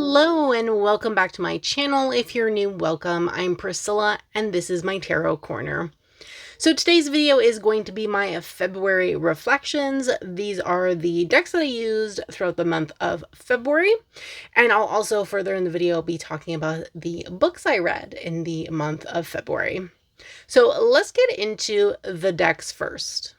Hello and welcome back to my channel. If you're new, welcome. I'm Priscilla and this is my Tarot Corner. So today's video is going to be my February reflections. These are the decks that I used throughout the month of February. And I'll also further in the video be talking about the books I read in the month of February. So let's get into the decks first.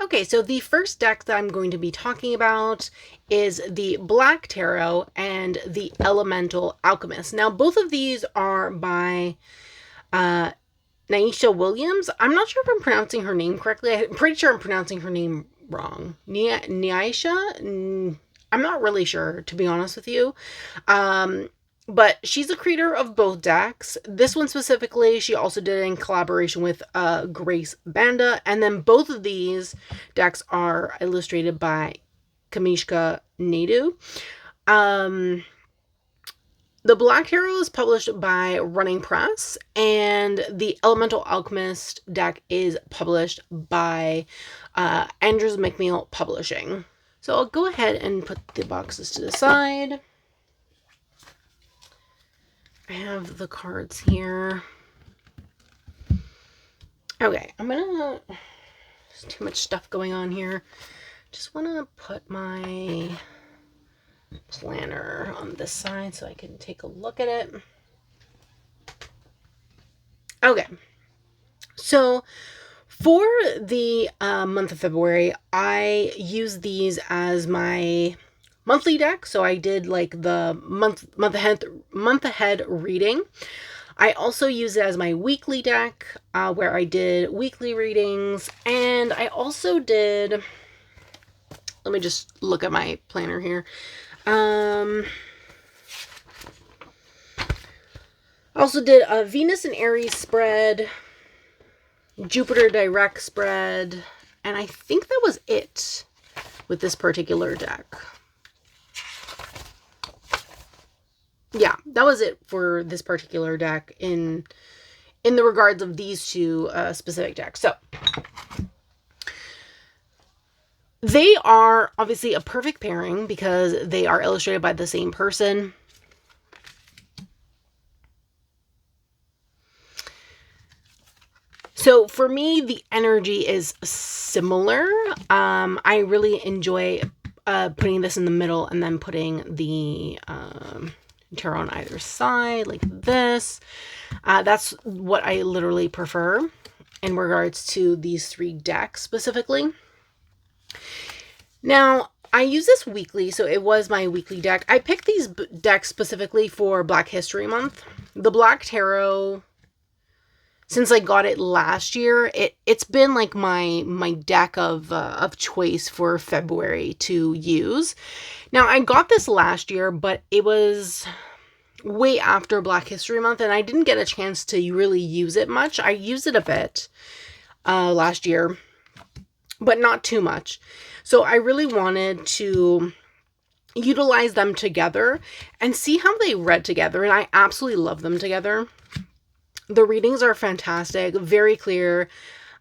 Okay, so the first deck that I'm going to be talking about is the Black Tarot and the Elemental Alchemist. Now, both of these are by Naisha Williams. I'm not sure if I'm pronouncing her name correctly. I'm pretty sure I'm pronouncing her name wrong. Naisha? I'm not really sure, to be honest with you. But she's a creator of both decks. This one specifically, she also did it in collaboration with Grace Banda. And then both of these decks are illustrated by Kamishka Naidu. The Black Tarot is published by Running Press. And the Elemental Alchemist deck is published by Andrews McNeil Publishing. So I'll go ahead and put the boxes to the side. I have the cards here. Okay, there's too much stuff going on here. Just want to put my planner on this side so I can take a look at it. Okay, so for the month of February, I use these as my monthly deck. So I did like the month ahead reading. I also use it as my weekly deck, where I did weekly readings. And I also did, let me just look at my planner here. I also did a Venus and Aries spread, Jupiter direct spread, and I think that was it with this particular deck. Yeah, that was it for this particular deck in the regards of these two specific decks. So they are obviously a perfect pairing because they are illustrated by the same person. So for me, the energy is similar. I really enjoy putting this in the middle and then putting the tarot on either side like this. That's what I literally prefer in regards to these three decks specifically. Now, I use this weekly, so it was my weekly deck. I picked these decks specifically for Black History Month. The Black Tarot, since I got it last year, it's been like my deck of choice for February to use. Now, I got this last year, but it was way after Black History Month, and I didn't get a chance to really use it much. I used it a bit last year, but not too much. So I really wanted to utilize them together and see how they read together, and I absolutely love them together. The readings are fantastic, very clear.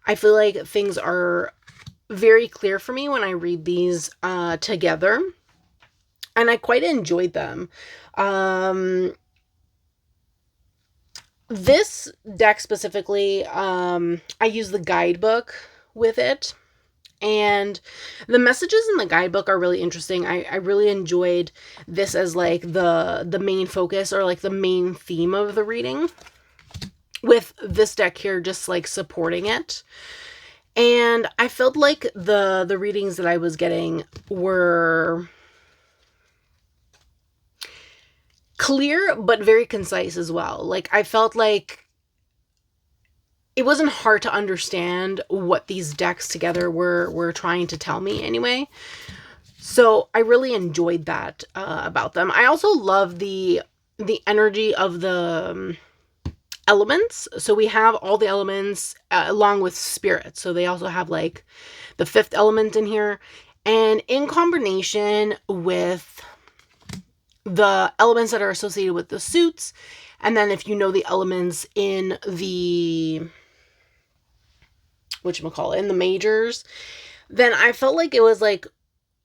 I feel like things are very clear for me when I read these together. And I quite enjoyed them. This deck specifically, I use the guidebook with it. And the messages in the guidebook are really interesting. I really enjoyed this as like the main focus or like the main theme of the reading, with this deck here just like supporting it. And I felt like the readings that I was getting were clear but very concise as well. Like I felt like it wasn't hard to understand what these decks together were trying to tell me anyway. So I really enjoyed that about them. I also love the energy of the elements. So we have all the elements along with spirits. So they also have like the fifth element in here, and in combination with the elements that are associated with the suits. And then if you know the elements in the in the majors, then I felt like it was like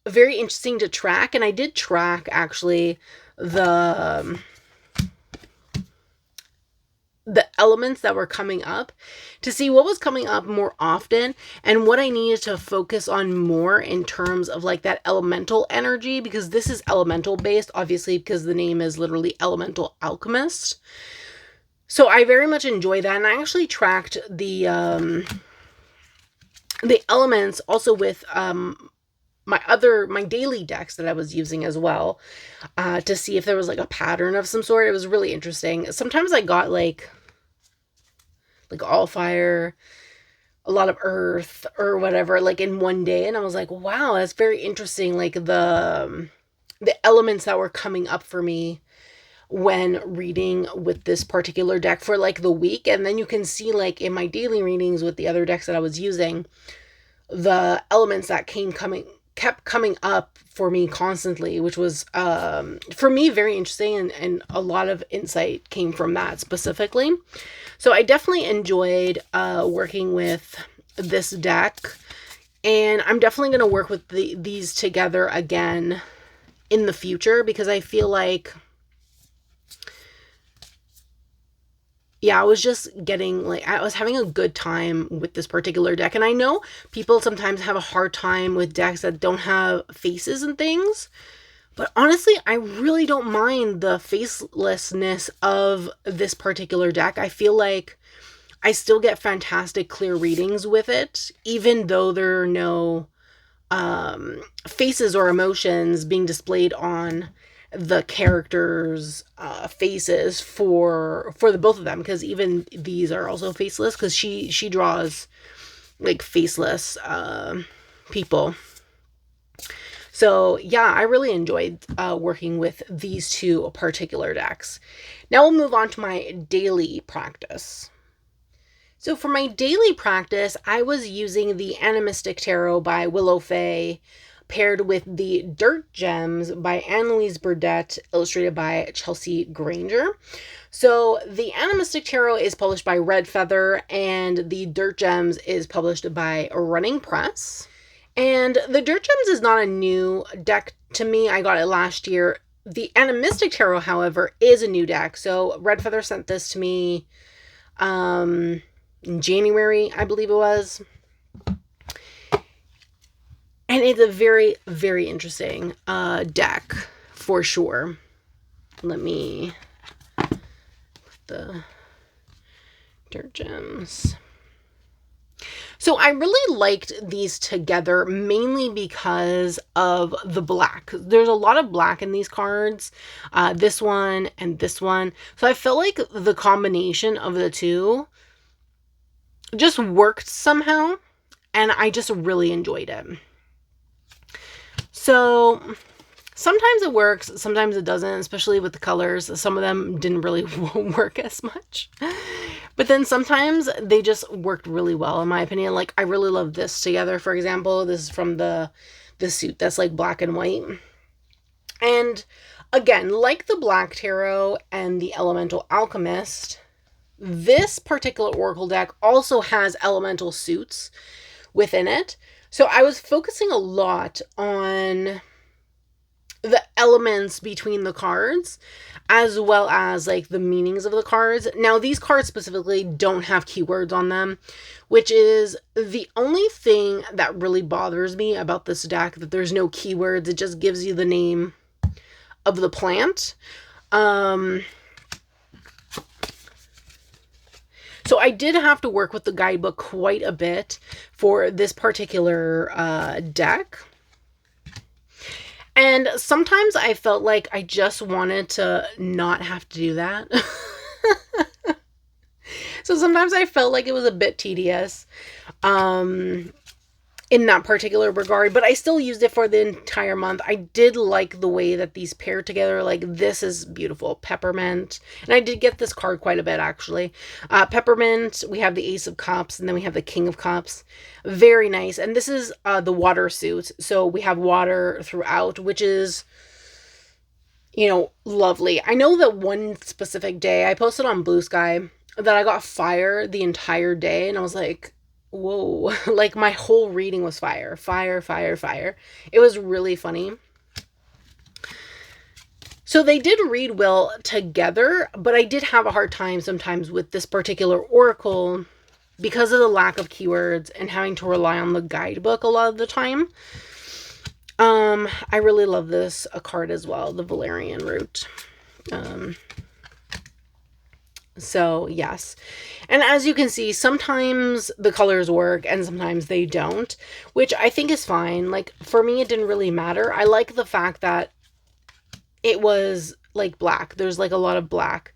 very interesting to track. And I did track actually the elements that were coming up, to see what was coming up more often and what I needed to focus on more in terms of like that elemental energy, because this is elemental based, obviously, because the name is literally Elemental Alchemist. So I very much enjoy that, and I actually tracked the elements also with my daily decks that I was using as well, to see if there was like a pattern of some sort. It was really interesting. Sometimes I got like all fire, a lot of earth or whatever, like in one day, and I was like, wow, that's very interesting, like the elements that were coming up for me when reading with this particular deck for like the week. And then you can see like in my daily readings with the other decks that I was using, the elements that kept coming up for me constantly, which was for me very interesting, and a lot of insight came from that specifically. So I definitely enjoyed working with this deck, and I'm definitely going to work with these together again in the future, because I feel like, yeah, I was just getting like, I was having a good time with this particular deck. And I know people sometimes have a hard time with decks that don't have faces and things, but honestly, I really don't mind the facelessness of this particular deck. I feel like I still get fantastic clear readings with it, even though there are no faces or emotions being displayed on the characters' faces for the both of them, because even these are also faceless, because she draws like faceless people. So yeah, I really enjoyed working with these two particular decks. Now we'll move on to my daily practice. So for my daily practice, I was using the Animistic Tarot by Willow Faye, paired with the Dirt Gems by Anne-Louise Burdett, illustrated by Chelsea Granger. So the Animistic Tarot is published by Red Feather, and the Dirt Gems is published by Running Press. And the Dirt Gems is not a new deck to me. I got it last year. The Animistic Tarot, however, is a new deck. So Red Feather sent this to me in January, I believe it was. And it's a very, very interesting deck, for sure. Let me put the Dirt Gems. So I really liked these together, mainly because of the black. There's a lot of black in these cards, this one and this one. So I felt like the combination of the two just worked somehow, and I just really enjoyed it. So sometimes it works, sometimes it doesn't, especially with the colors. Some of them didn't really work as much. But then sometimes they just worked really well, in my opinion. Like, I really love this together, for example. This is from the suit that's like black and white. And again, like the Black Tarot and the Elemental Alchemist, this particular Oracle deck also has elemental suits within it. So I was focusing a lot on the elements between the cards, as well as like the meanings of the cards. Now, these cards specifically don't have keywords on them, which is the only thing that really bothers me about this deck, that there's no keywords. It just gives you the name of the plant. So I did have to work with the guidebook quite a bit for this particular deck. And sometimes I felt like I just wanted to not have to do that. So sometimes I felt like it was a bit tedious in that particular regard, but I still used it for the entire month. I did like the way that these pair together. Like, this is beautiful. Peppermint. And I did get this card quite a bit, actually. Peppermint, we have the Ace of Cups, and then we have the King of Cups. Very nice. And this is the water suit. So we have water throughout, which is, you know, lovely. I know that one specific day, I posted on Blue Sky that I got fire the entire day, and I was like, whoa, like my whole reading was fire, fire, fire, fire. It was really funny. So they did read well together, but I did have a hard time sometimes with this particular oracle because of the lack of keywords and having to rely on the guidebook a lot of the time. I really love this card as well, the Valerian Root. So yes. And as you can see, sometimes the colors work and sometimes they don't, which I think is fine. Like, for me, it didn't really matter. I like the fact that it was like black. There's like a lot of black.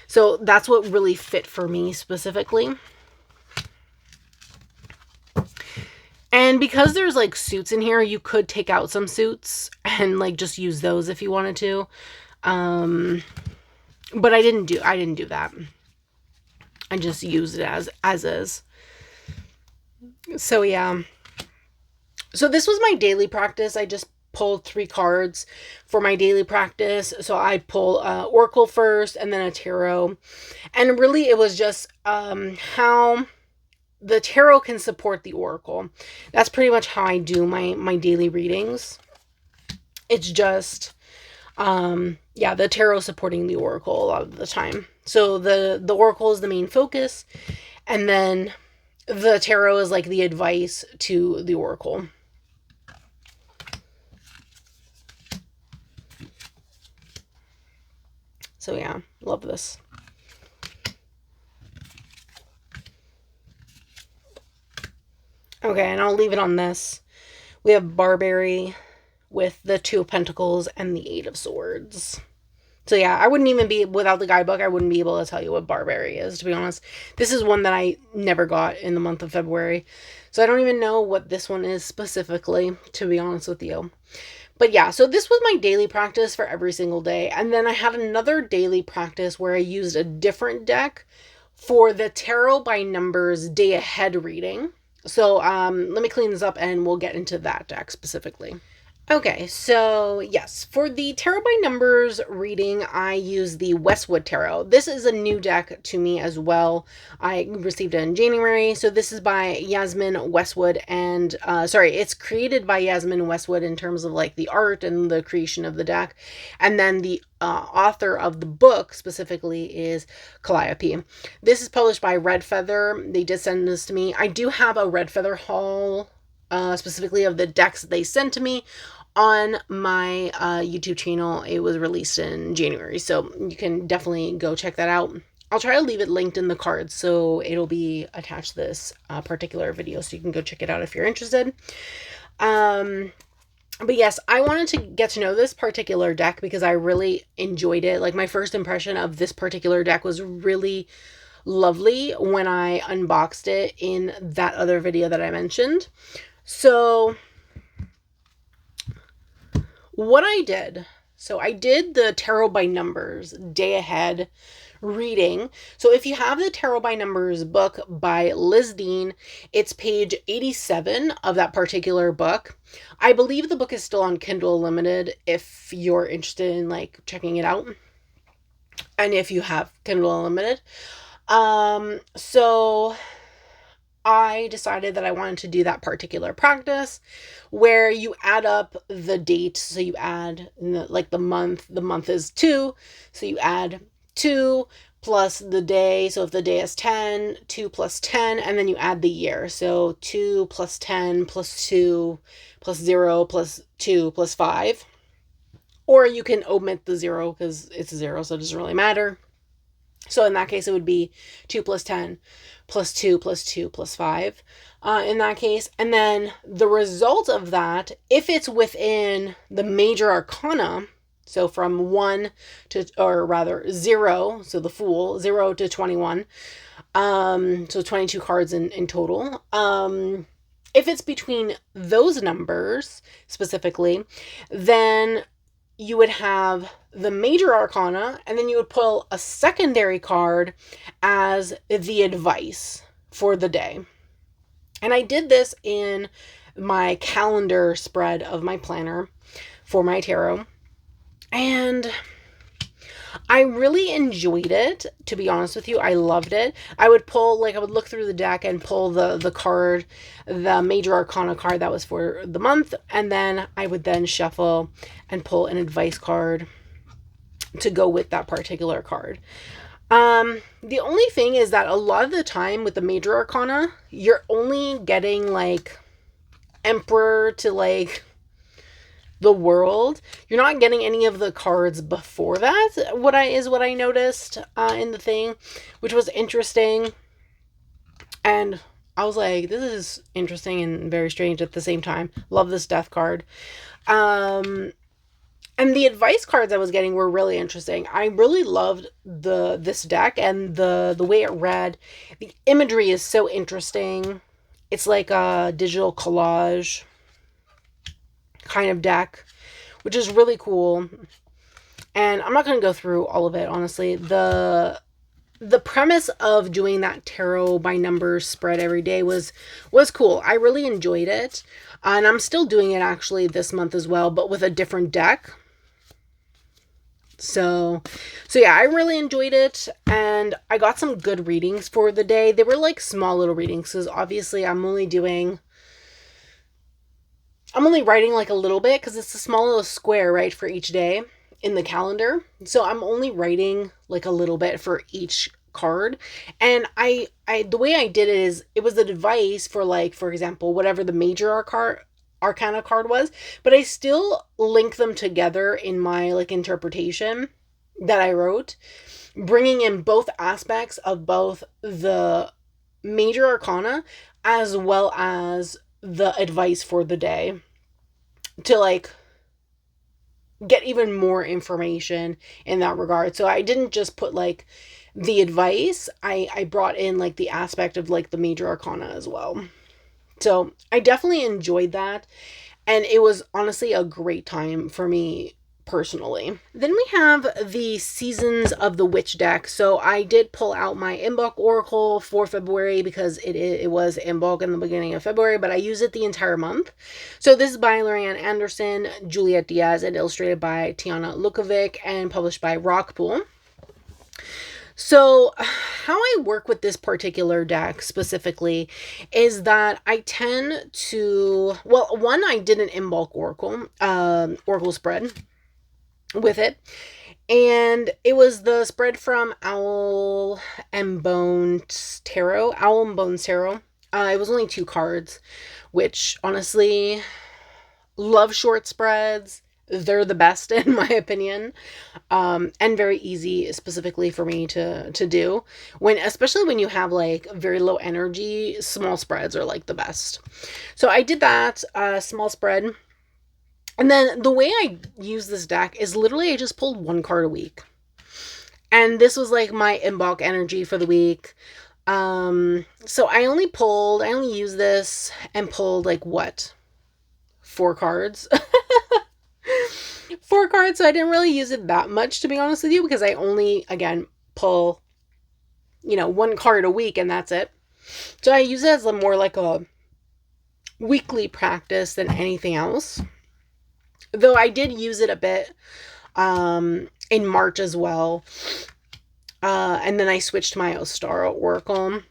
So that's what really fit for me specifically. And because there's like suits in here, you could take out some suits and like just use those if you wanted to. But I didn't do that. I just used it as is. So yeah. So this was my daily practice. I just pulled 3 cards for my daily practice. So I pull Oracle first and then a Tarot. And really it was just how the Tarot can support the Oracle. That's pretty much how I do my daily readings. It's just, the Tarot supporting the Oracle a lot of the time. So the Oracle is the main focus, and then the Tarot is like the advice to the Oracle. So yeah, love this. Okay, and I'll leave it on this. We have Barberry with the 2 of Pentacles and the 8 of Swords. So yeah, I wouldn't even be, without the guidebook, I wouldn't be able to tell you what Barberry is, to be honest. This is one that I never got in the month of February. So I don't even know what this one is specifically, to be honest with you. But yeah, so this was my daily practice for every single day. And then I had another daily practice where I used a different deck for the Tarot by Numbers day ahead reading. So let me clean this up and we'll get into that deck specifically. Okay, so yes, for the Tarot by Numbers reading, I use the Westwood Tarot. This is a new deck to me as well. I received it in January. So this is by Yasmin Westwood, and it's created by Yasmin Westwood in terms of like the art and the creation of the deck. And then the author of the book specifically is Calliope. This is published by Red Feather. They did send this to me. I do have a Red Feather haul specifically of the decks that they sent to me on my YouTube channel. It was released in January, so you can definitely go check that out. I'll try to leave it linked in the cards, so it'll be attached to this particular video, so you can go check it out if you're interested. But yes, I wanted to get to know this particular deck because I really enjoyed it. Like, my first impression of this particular deck was really lovely when I unboxed it in that other video that I mentioned. So what I did, I did the Tarot by Numbers day ahead reading. So if you have the Tarot by Numbers book by Liz Dean, it's page 87 of that particular book. I believe the book is still on Kindle Unlimited if you're interested in like checking it out. And if you have Kindle Unlimited. So I decided that I wanted to do that particular practice where you add up the date. So you add like the month is 2. So you add 2 plus the day. So if the day is 10, 2 plus 10, and then you add the year. So 2 plus 10 plus 2 plus 0 plus 2 plus 5. Or you can omit the 0 because it's 0, so it doesn't really matter. So in that case, it would be 2 plus 10 plus 2 plus 2 plus 5 in that case. And then the result of that, if it's within the major arcana, so from 1 to, or rather 0, so the Fool, 0 to 21, so 22 cards in total. If it's between those numbers specifically, then you would have the major arcana, and then you would pull a secondary card as the advice for the day. And I did this in my calendar spread of my planner for my tarot. And I really enjoyed it, to be honest with you. I loved it. I would look through the deck and pull the card, the major arcana card that was for the month, and then I would then shuffle and pull an advice card to go with that particular card. The only thing is that a lot of the time with the major arcana, you're only getting like Emperor to like the World. You're not getting any of the cards before that. What I noticed in the thing, which was interesting. And I was like, this is interesting and very strange at the same time. Love this death card. And the advice cards I was getting were really interesting. I really loved this deck and the way it read. The imagery is so interesting. It's like a digital collage kind of deck, which is really cool. And I'm not going to go through all of it, honestly. The premise of doing that tarot by numbers spread every day was cool. I really enjoyed it. And I'm still doing it actually this month as well, but with a different deck. So yeah, I really enjoyed it, and I got some good readings for the day. They were like small little readings, because obviously I'm only writing like a little bit, because it's a small little square, right, for each day in the calendar. So I'm only writing like a little bit for each card. And I the way I did it is, it was the advice for, like, for example, whatever the major arcana card was, but I still link them together in my like interpretation that I wrote, bringing in both aspects of both the major arcana as well as the advice for the day, to like get even more information in that regard. So I didn't just put like the advice, I brought in like the aspect of like the major arcana as well. So I definitely enjoyed that, and it was honestly a great time for me personally. Then we have the Seasons of the Witch deck. So I did pull out my in bulk oracle for February, because it was in bulk in the beginning of February, but I use it the entire month. So this is by Lorianne Anderson, Juliet Diaz, and illustrated by Tiana Lukovic, and published by Rockpool. So how I work with this particular deck specifically is that I tend to, well, one, I did an in-bulk oracle spread with it. And it was the spread from Owl and Bones Tarot. It was only 2 cards, which honestly, love short spreads. They're the best in my opinion, and very easy specifically for me to do, especially when you have like very low energy. Small spreads are like the best. So I did that small spread, and then the way I use this deck is literally I just pulled 1 card a week, and this was like my in-bulk energy for the week. So I only used this and pulled like 4 cards. 4 cards, so I didn't really use it that much, to be honest with you, because I only, again, pull, 1 card a week, and that's it. So I use it as more like a weekly practice than anything else. Though I did use it a bit in March as well. And then I switched to my Ostara Oracle,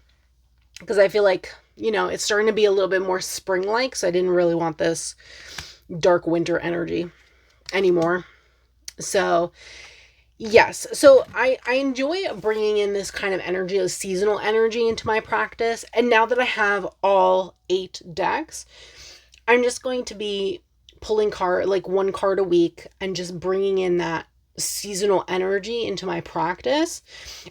because I feel like, it's starting to be a little bit more spring-like, so I didn't really want this dark winter energy anymore. So yes, so I enjoy bringing in this kind of energy, a seasonal energy, into my practice. And now that I have all 8 decks, I'm just going to be pulling 1 card a week, and just bringing in that seasonal energy into my practice.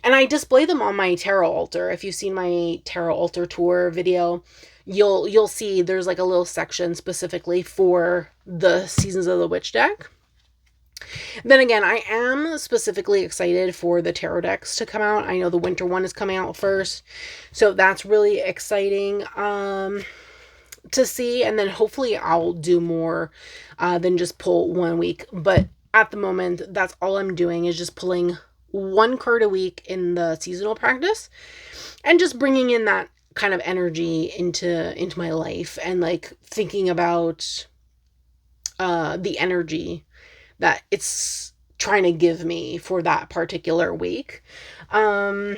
And I display them on my tarot altar. If you've seen my tarot altar tour video, you'll see there's like a little section specifically for the Seasons of the Witch deck. Then again, I am specifically excited for the tarot decks to come out. I know the winter one is coming out first, so that's really exciting to see. And then hopefully I'll do more than just pull 1 week. But at the moment, that's all I'm doing, is just pulling 1 card a week in the seasonal practice, and just bringing in that kind of energy into my life, and like thinking about the energy that it's trying to give me for that particular week. I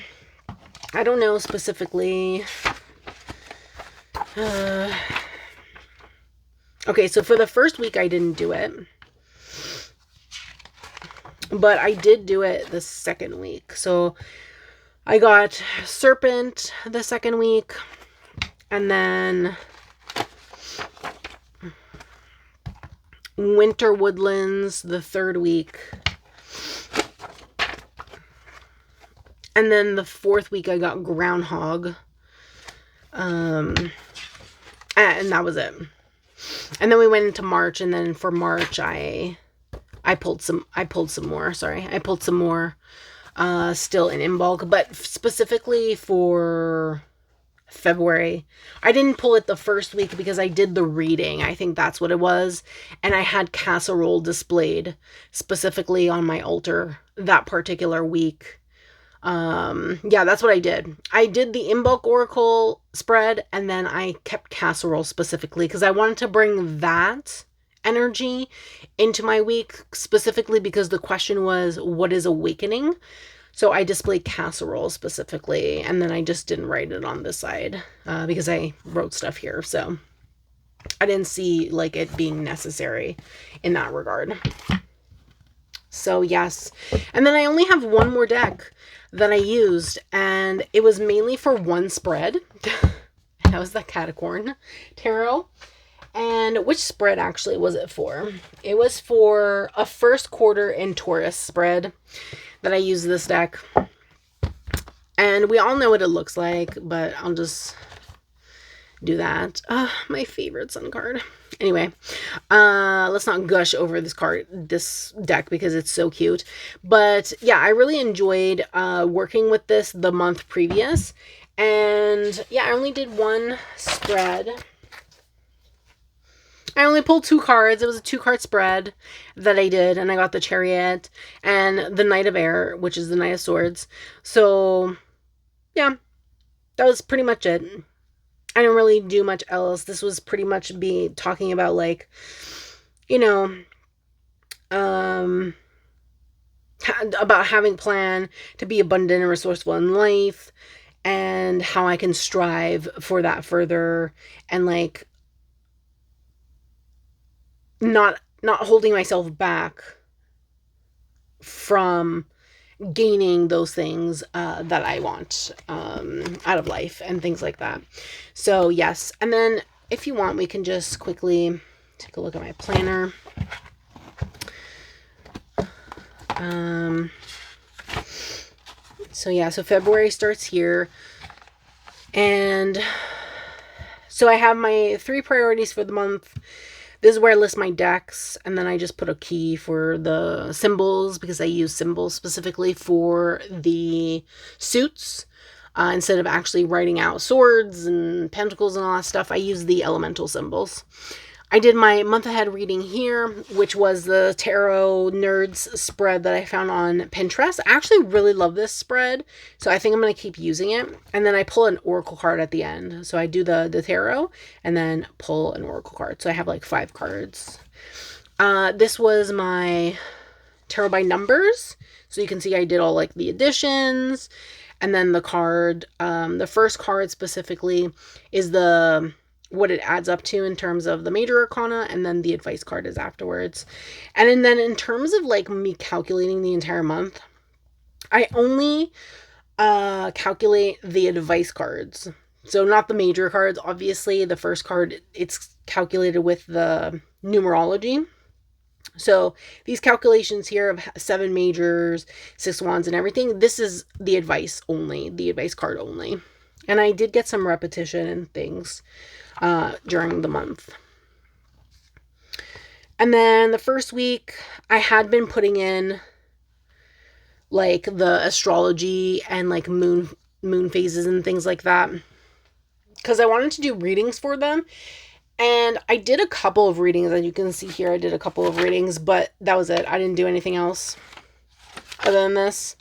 don't know specifically. Okay, so for the first week I didn't do it. but I did do it the second week. So I got Serpent the second week, and then Winter Woodlands the third week. And then the fourth week I got Groundhog. And that was it. And then we went into March, and then for March I pulled some more. Sorry. I pulled some more still in bulk, but specifically for February, I didn't pull it the first week because I did the reading. I think that's what it was. And I had Casserole displayed specifically on my altar that particular week. Yeah, that's what I did. I did the in bulk oracle spread, and then I kept Casserole specifically because I wanted to bring that energy into my week, specifically because the question was, what is awakening? So I displayed Casserole specifically, and then I just didn't write it on this side because I wrote stuff here. So I didn't see like it being necessary in that regard. So yes. And then I only have one more deck that I used, and it was mainly for one spread. That was the Catacorn Tarot. And which spread actually was it for? It was for a first quarter in Taurus spread that I used this deck. And we all know what it looks like, but I'll just do that. My favorite sun card. Anyway, let's not gush over this deck because it's so cute. But yeah, I really enjoyed working with this the month previous. And yeah, I only did one spread. I only pulled 2 cards. It was a 2-card spread that I did, and I got the Chariot and the Knight of Air, which is the Knight of Swords. So yeah, that was pretty much it. I didn't really do much else. This was pretty much talking about, like, you know, about having a plan to be abundant and resourceful in life, and how I can strive for that further, and like not holding myself back from gaining those things that I want out of life and things like that. So yes, and then if you want, we can just quickly take a look at my planner. So yeah, so February starts here, and so I have my 3 priorities for the month. This is where I list my decks, and then I just put a key for the symbols because I use symbols specifically for the suits. Instead of actually writing out swords and pentacles and all that stuff, I use the elemental symbols. I did my month ahead reading here, which was the Tarot Nerds spread that I found on Pinterest. I actually really love this spread, so I think I'm going to keep using it. And then I pull an oracle card at the end. So I do the tarot and then pull an oracle card. So I have like 5 cards. This was my tarot by numbers. So you can see I did all like the additions. And then the card, the first card specifically is what it adds up to in terms of the major arcana, and then the advice card is afterwards. And then in terms of like me calculating the entire month, I only calculate the advice cards. So not the major cards. Obviously, the first card, it's calculated with the numerology. So these calculations here of 7 majors, 6 wands, and everything, this is the advice only, the advice card only. And I did get some repetition and things during the month. And then the first week, I had been putting in like the astrology and like moon phases and things like that, because I wanted to do readings for them. And I did a couple of readings, as you can see here. I did a couple of readings, but that was it. I didn't do anything else other than this.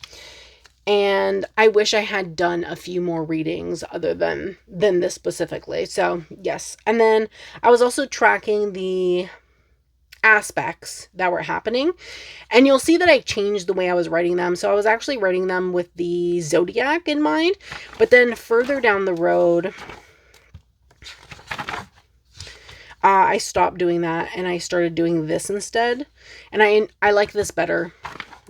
And I wish I had done a few more readings other than this specifically. So yes. And then I was also tracking the aspects that were happening. And you'll see that I changed the way I was writing them. So I was actually writing them with the zodiac in mind. But then further down the road, I stopped doing that and I started doing this instead. And I like this better.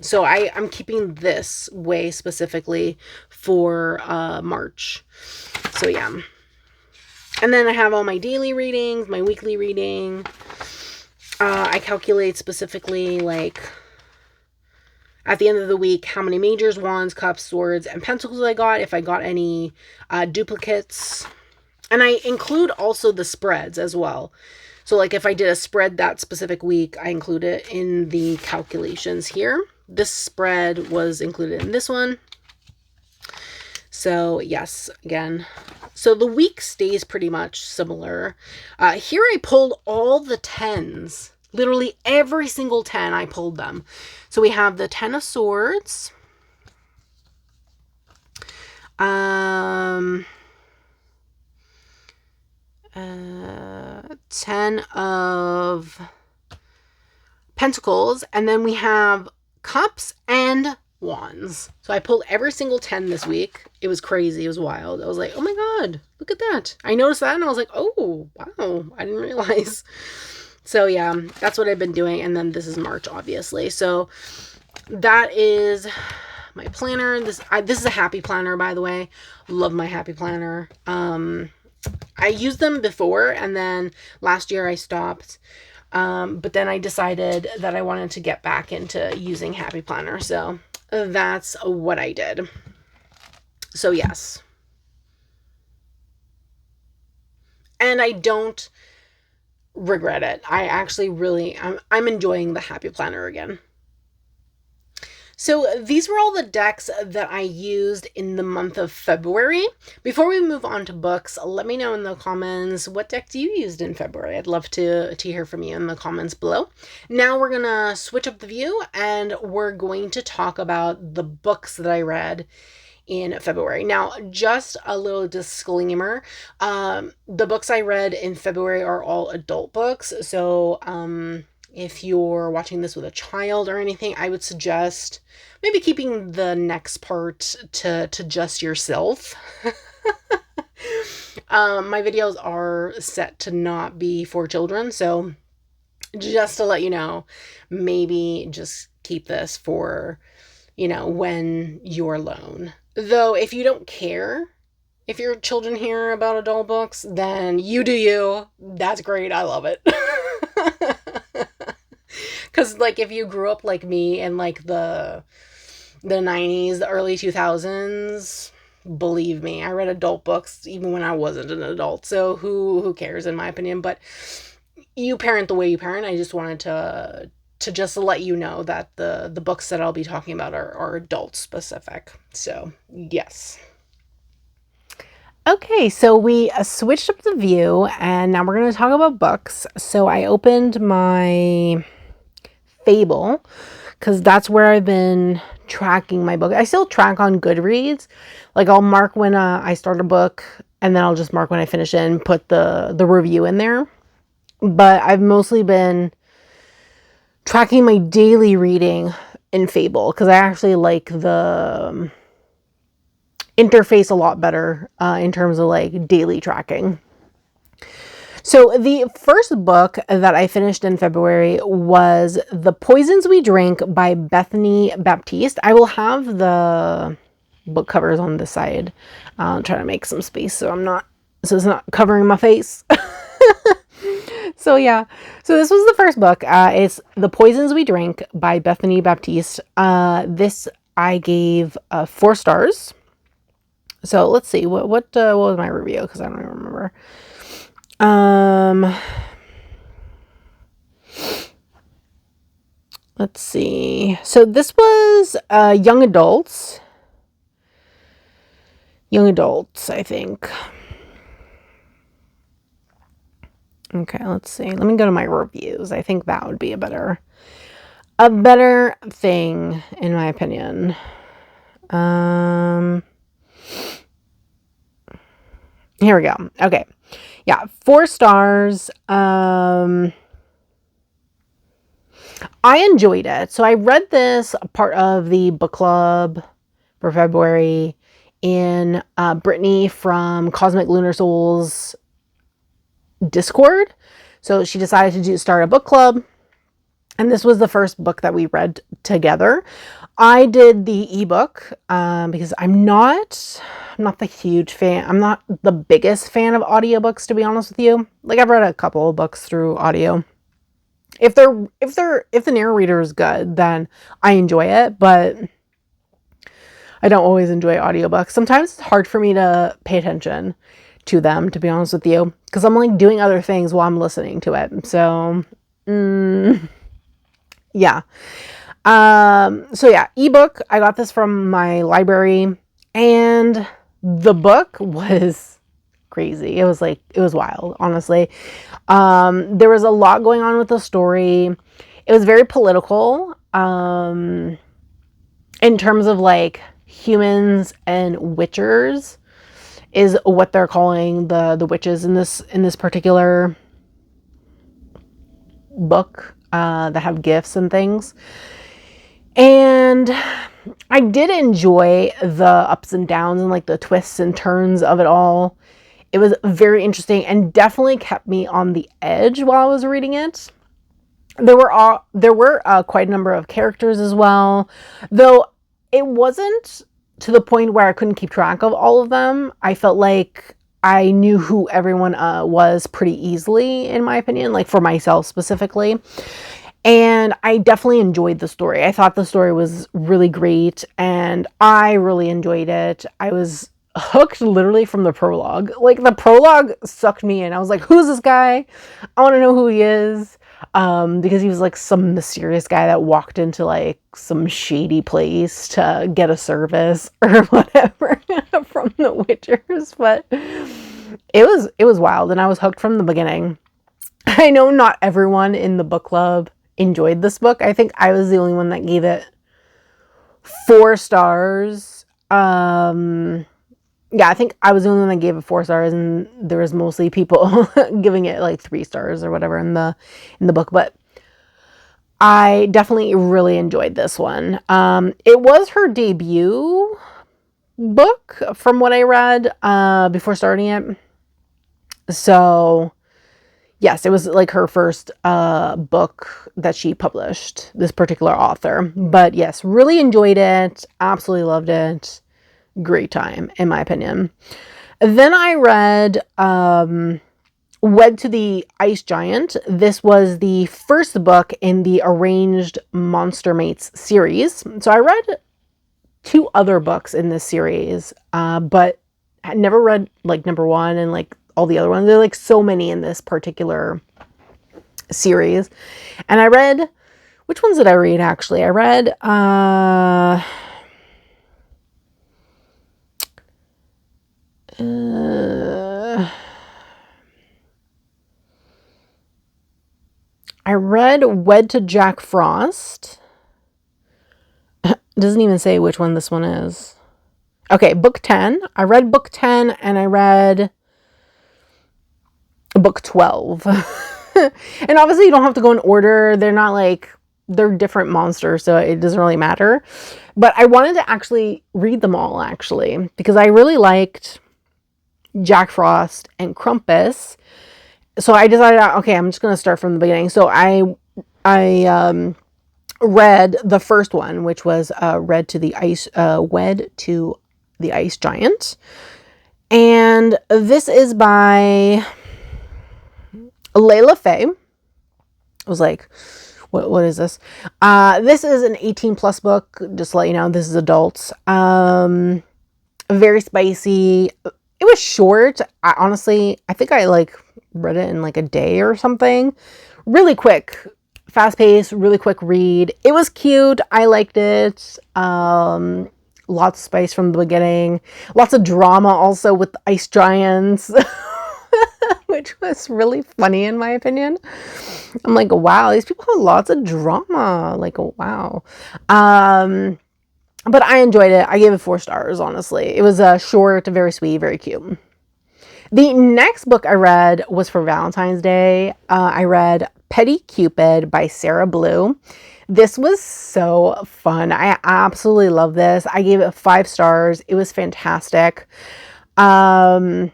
So I'm keeping this way specifically for March. So yeah. And then I have all my daily readings, my weekly reading. I calculate specifically, like, at the end of the week, how many majors, wands, cups, swords, and pentacles I got, if I got any duplicates. And I include also the spreads as well. So, like, if I did a spread that specific week, I include it in the calculations here. This spread was included in this one. So, yes, again. So, the week stays pretty much similar. Here I pulled all the 10s. Literally every single 10, I pulled them. So, we have the 10 of Swords. 10 of Pentacles, and then we have Cups and Wands. So I pulled every single 10 this week. It was crazy. It was wild. I was like, oh my God, look at that. I noticed that and I was like, oh, wow, I didn't realize. So yeah, that's what I've been doing. And then this is March, obviously. So that is my planner. This is a happy planner, by the way. Love my happy planner. I used them before, and then last year I stopped. But then I decided that I wanted to get back into using Happy Planner. So that's what I did. So yes. And I don't regret it. I actually really, I'm enjoying the Happy Planner again. So these were all the decks that I used in the month of February. Before we move on to books, let me know in the comments what decks you used in February. I'd love to hear from you in the comments below. Now we're going to switch up the view and we're going to talk about the books that I read in February. Now, just a little disclaimer. The books I read in February are all adult books. So, if you're watching this with a child or anything, I would suggest maybe keeping the next part to just yourself. My videos are set to not be for children, so just to let you know, maybe just keep this for, when you're alone. Though, if you don't care, if your children hear about adult books, then you do you. That's great. I love it. Because, like, if you grew up like me in, like, the 90s, the early 2000s, believe me, I read adult books even when I wasn't an adult. So who cares, in my opinion? But you parent the way you parent. I just wanted to just let you know that the books that I'll be talking about are adult specific. So, yes. Okay, so we switched up the view, and now we're going to talk about books. So I opened my Fable, because that's where I've been tracking my book. I still track on Goodreads. Like, I'll mark when I start a book, and then I'll just mark when I finish it and put the review in there. But I've mostly been tracking my daily reading in Fable, because I actually like the interface a lot better in terms of, like, daily tracking. So the first book that I finished in February was The Poisons We Drink by Bethany Baptiste. I will have the book covers on this side. I'll try to make some space so it's not covering my face. So yeah, so this was the first book. It's The Poisons We Drink by Bethany Baptiste. This I gave 4 stars. So let's see, what was my review? Because I don't even remember. Let's see. So this was young adults, I think. Okay, let's see. Let me go to my reviews. I think that would be a better thing, in my opinion. Here we go. Okay. Yeah, 4 stars. I enjoyed it. So I read this part of the book club for February in Brittany from Cosmic Lunar Souls Discord. So she decided to start a book club. And this was the first book that we read together. I did the ebook because I'm not the huge fan. I'm not the biggest fan of audiobooks, to be honest with you. Like, I've read a couple of books through audio. If the narrator is good, then I enjoy it, but I don't always enjoy audiobooks. Sometimes it's hard for me to pay attention to them, to be honest with you, because I'm like doing other things while I'm listening to it. So, yeah. So yeah, ebook. I got this from my library, and the book was crazy. It was wild, honestly. There was a lot going on with the story. It was very political, in terms of like humans and witchers is what they're calling the witches in this particular book, that have gifts and things. And I did enjoy the ups and downs and like the twists and turns of it all. It was very interesting and definitely kept me on the edge while I was reading it. There were quite a number of characters as well, though it wasn't to the point where I couldn't keep track of all of them. I felt like I knew who everyone was pretty easily, in my opinion, like for myself specifically. And I definitely enjoyed the story. I thought the story was really great, and I really enjoyed it. I was hooked literally from the prologue. Like, the prologue sucked me in. I was like, who's this guy? I want to know who he is. Because he was like some mysterious guy that walked into like some shady place to get a service or whatever from the Witchers. But it was wild, and I was hooked from the beginning. I know not everyone in the book club enjoyed this book. I think I was the only one that gave it 4 stars. Yeah, I think I was the only one that gave it 4 stars, and there was mostly people giving it like 3 stars or whatever in the book. But I definitely really enjoyed this one. It was her debut book from what I read before starting it. So yes, it was like her first book that she published, this particular author. But yes, really enjoyed it. Absolutely loved it. Great time, in my opinion. Then I read Wed to the Ice Giant. This was the first book in the Arranged Monster Mates series. So I read 2 other books in this series, but I never read like number 1 and like all the other ones. There are like so many in this particular series. And I read, which ones did I read actually? I read Wed to Jack Frost. It doesn't even say which one this one is. Okay, book 10. I read book 10 and I read book 12. And obviously you don't have to go in order. They're different monsters, so it doesn't really matter. But I wanted to actually read them all, actually, because I really liked Jack Frost and Krampus. So I decided, okay, I'm just going to start from the beginning. So I read the first one, which was Wed to the Ice Giant. And this is by Layla Faye. I was like, what is this? This is an 18 plus book. Just to let you know, this is adults. Very spicy. It was short. I think I like read it in like a day or something. Really quick, fast paced, really quick read. It was cute. I liked it. Lots of spice from the beginning. Lots of drama also with the ice giants, which was really funny in my opinion. I'm like, wow, these people have lots of drama. Like, wow. But I enjoyed it. I gave it 4 stars, honestly. It was short, very sweet, very cute. The next book I read was for Valentine's Day. I read Petty Cupid by Sarah Blue. This was so fun. I absolutely love this. I gave it 5 stars. It was fantastic. The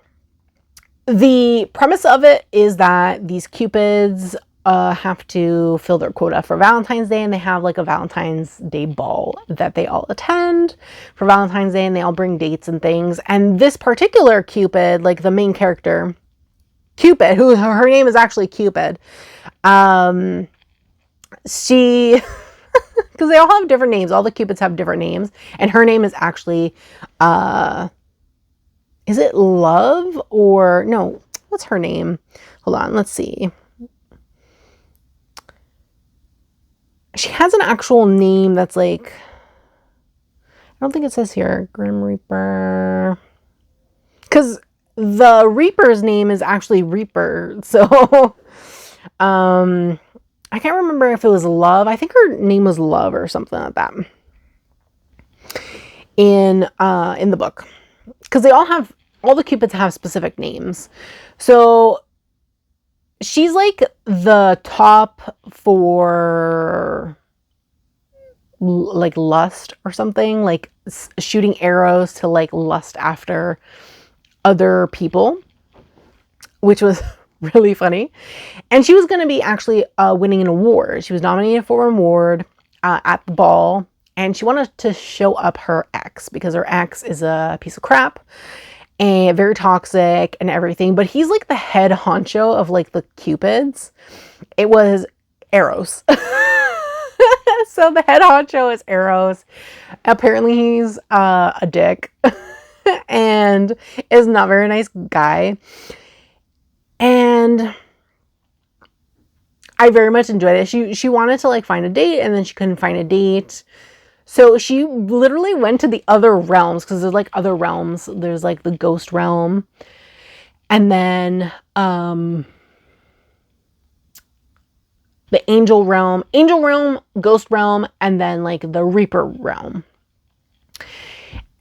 premise of it is that these cupids have to fill their quota for Valentine's Day, and they have like a Valentine's Day ball that they all attend for Valentine's Day, and they all bring dates and things. And this particular Cupid, like the main character, Cupid, who her name is actually Cupid, she, because they all have different names, all the Cupids have different names, and her name is actually, is it Love or no? What's her name? Hold on, let's see. She has an actual name that's like, I don't think it says here, Grim Reaper, because the Reaper's name is actually Reaper. So, I can't remember if it was Love. I think her name was Love or something like that in the book, because they all the Cupids have specific names. So she's like the top for like lust or something, like shooting arrows to like lust after other people, which was really funny. And she was going to be actually winning an award. She was nominated for an award at the ball, and she wanted to show up her ex, because her ex is a piece of crap and very toxic and everything, but he's like the head honcho of like the Cupids. It was Eros. So the head honcho is Eros. Apparently he's a dick and is not a very nice guy. And I very much enjoyed it. She wanted to like find a date, and then she couldn't find a date. So she literally went to the other realms, because there's like other realms. There's like the ghost realm, and then the angel realm, ghost realm, and then like the Reaper realm.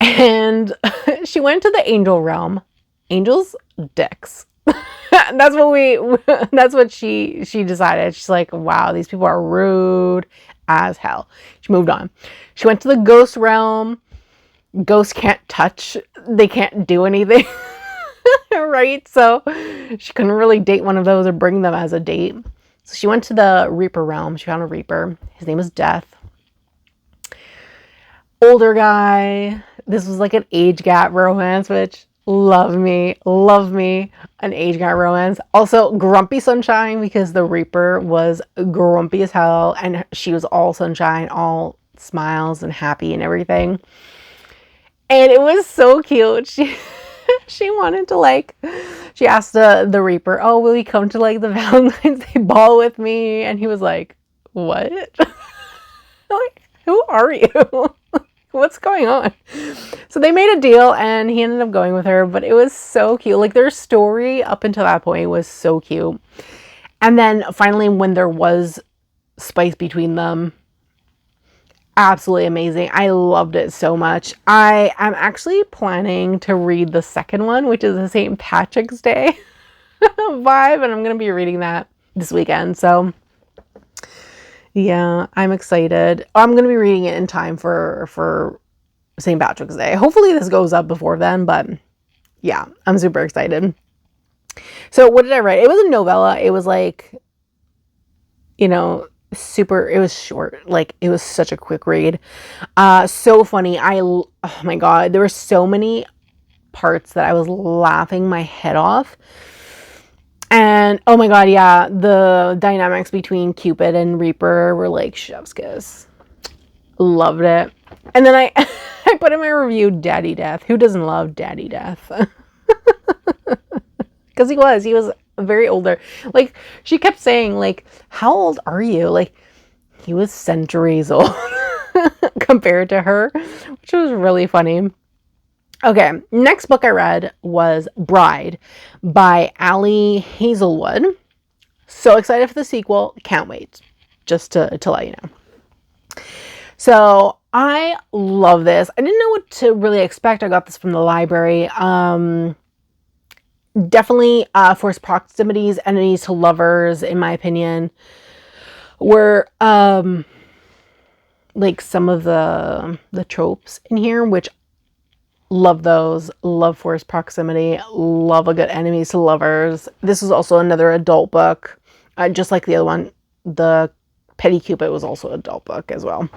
And she went to the angel realm. Angels, dicks. That's what she decided. She's like, wow, these people are rude as hell. She moved on. She went to the ghost realm. Ghosts can't touch. They can't do anything. Right? So she couldn't really date one of those or bring them as a date. So she went to the Reaper realm. She found a Reaper. His name is Death. Older guy. This was like an age gap romance, which love me, an age gap romance. Also grumpy sunshine, because the Reaper was grumpy as hell, and she was all sunshine, all smiles and happy and everything. And it was so cute. She wanted to like, she asked the Reaper, oh, will you come to like the Valentine's Day ball with me? And he was like, what? Like, who are you? What's going on? So they made a deal, and he ended up going with her, but it was so cute. Like, their story up until that point was so cute. And then finally, when there was spice between them, absolutely amazing. I loved it so much. I am actually planning to read the second one, which is the St. Patrick's Day vibe, and I'm going to be reading that this weekend. So yeah, I'm excited. I'm going to be reading it in time for St. Patrick's Day. Hopefully this goes up before then, but yeah, I'm super excited. So what did I write? It was a novella. It was like, you know, it was short. Like, it was such a quick read. So funny. Oh my God, there were so many parts that I was laughing my head off. And oh my God, yeah, the dynamics between Cupid and Reaper were like chef's kiss. Loved it. And then I put in my review Daddy Death. Who doesn't love Daddy Death? Because he was very older. Like, she kept saying, like, how old are you? Like, he was centuries old compared to her, which was really funny. Okay, next book I read was Bride by Ali Hazelwood. So excited for the sequel. Can't wait. Just to let you know. So I love this. I didn't know what to really expect. I got this from the library. Definitely forced proximities, enemies to lovers, in my opinion, were like some of the tropes in here, which love those. Love forced proximity. Love a good enemies to lovers. This is also another adult book. just like the other one. The Petty Cupid was also an adult book as well.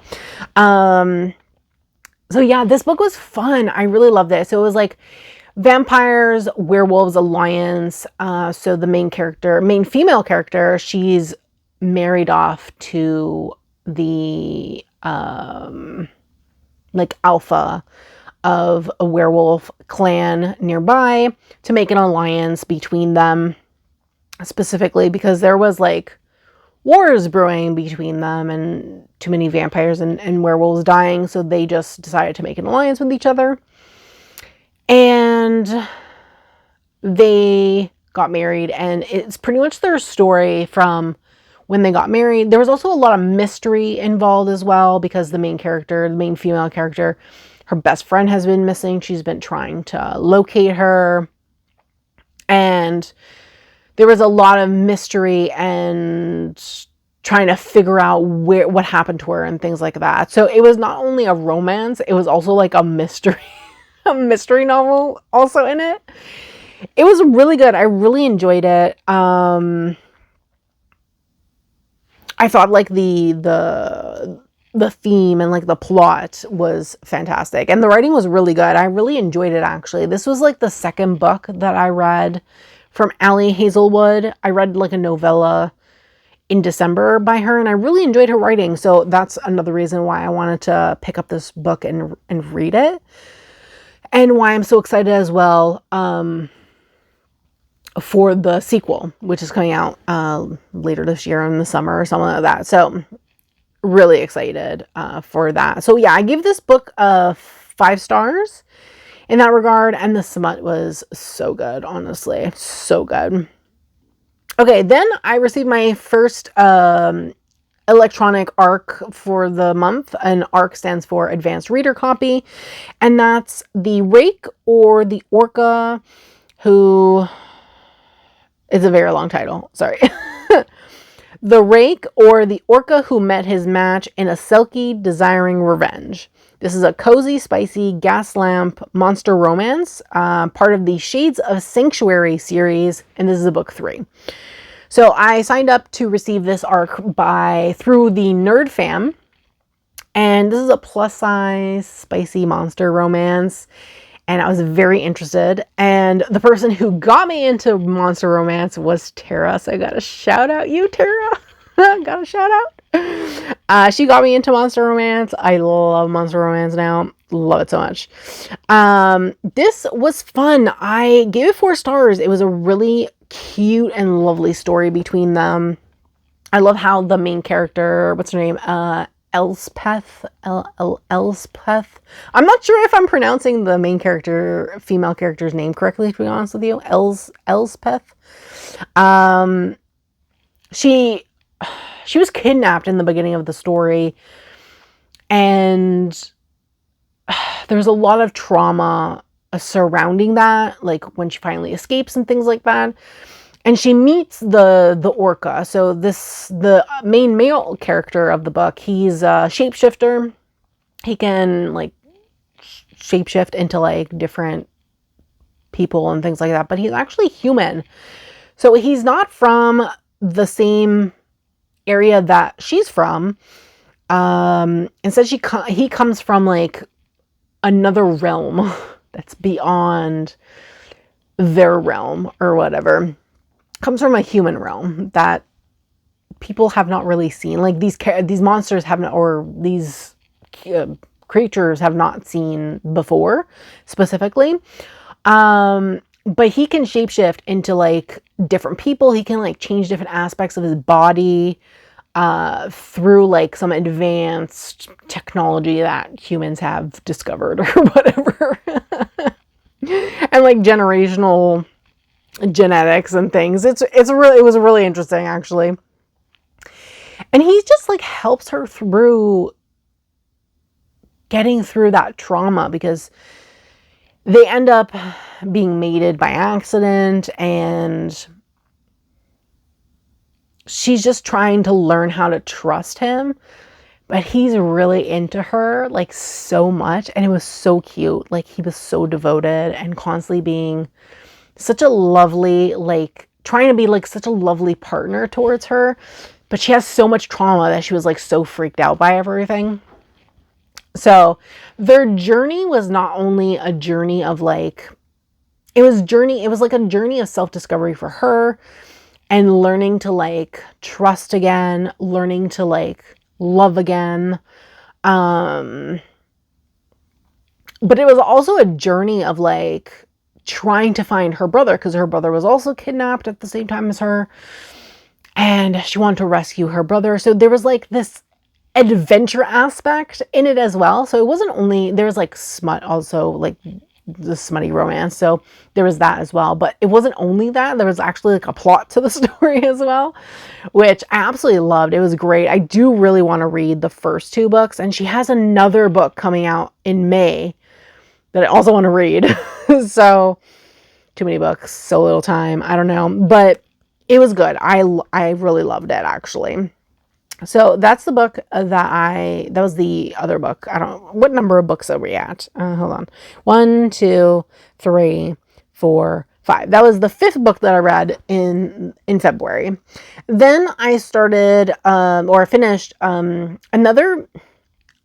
So yeah, this book was fun. I really loved it. So it was like vampires, werewolves, alliance. So the main female character, she's married off to the like alpha of a werewolf clan nearby to make an alliance between them, specifically because there was like wars brewing between them and too many vampires and werewolves dying, so they just decided to make an alliance with each other. And they got married, and it's pretty much their story from when they got married. There was also a lot of mystery involved as well, because the main female character, her best friend has been missing. She's been trying to locate her, and there was a lot of mystery and trying to figure out what happened to her and things like that. So it was not only a romance, it was also like a mystery a mystery novel also in it. It was really good. I really enjoyed it. I thought like the theme and like the plot was fantastic, and the writing was really good. I really enjoyed it, actually. This was like the second book that I read from Ali Hazelwood. I read like a novella in December by her, and I really enjoyed her writing. So that's another reason why I wanted to pick up this book and read it, and why I'm so excited as well for the sequel, which is coming out later this year in the summer or something like that. So really excited for that. So yeah, I give this book 5 stars in that regard, and the smut was so good, honestly, so good. Okay, then I received my first electronic ARC for the month. An ARC stands for Advanced Reader Copy, and that's The Rake or the Orca Who... It's a very long title, sorry. The Rake or the Orca Who Met His Match in a Selkie Desiring Revenge. This is a cozy, spicy gas lamp monster romance, part of the Shades of Sanctuary series, and this is a book 3. So I signed up to receive this ARC through the Nerd Fam, and this is a plus-size, spicy monster romance, and I was very interested. And the person who got me into monster romance was Tara, so I got to shout out you, Tara. Got a shout out. She got me into monster romance. I love monster romance now. Love it so much. This was fun. I gave it 4 stars. It was a really cute and lovely story between them. I love how the main character, what's her name? Elspeth. Elspeth. I'm not sure if I'm pronouncing the main character, female character's name correctly, to be honest with you. Elspeth. She was kidnapped in the beginning of the story, and there's a lot of trauma surrounding that, like when she finally escapes and things like that. And she meets the orca. So the main male character of the book, he's a shapeshifter. He can like shapeshift into like different people and things like that, but he's actually human. So he's not from the same area that she's from. Instead, he comes from like another realm that's beyond their realm or whatever. Comes from a human realm that people have not really seen. Like these monsters have not, or these creatures have not seen before, specifically. But he can shapeshift into like different people. He can like change different aspects of his body through like some advanced technology that humans have discovered or whatever. And like generational genetics and things. It was really interesting, actually. And he just like helps her through getting through that trauma, because they end up being mated by accident, and she's just trying to learn how to trust him, but he's really into her like so much, and it was so cute. Like he was so devoted and constantly being such a lovely, like, trying to be like such a lovely partner towards her, but she has so much trauma that she was like so freaked out by everything. So their journey was not only a journey of like, it was like a journey of self-discovery for her, and learning to like trust again, learning to like love again. But it was also a journey of like trying to find her brother, because her brother was also kidnapped at the same time as her, and she wanted to rescue her brother. So there was like this adventure aspect in it as well. So it wasn't only, there was like smut also, like the smutty romance, so there was that as well, but it wasn't only that. There was actually like a plot to the story as well, which I absolutely loved. It was great. I do really want to read the first 2 books, and she has another book coming out in May that I also want to read. So too many books, so little time, I don't know, but it was good. I really loved it, actually. So that's the book that was the other book. I don't, what number of books are we at? Hold on. 1, 2, 3, 4, 5. That was the 5th book that I read in February. Then I started, or finished, another,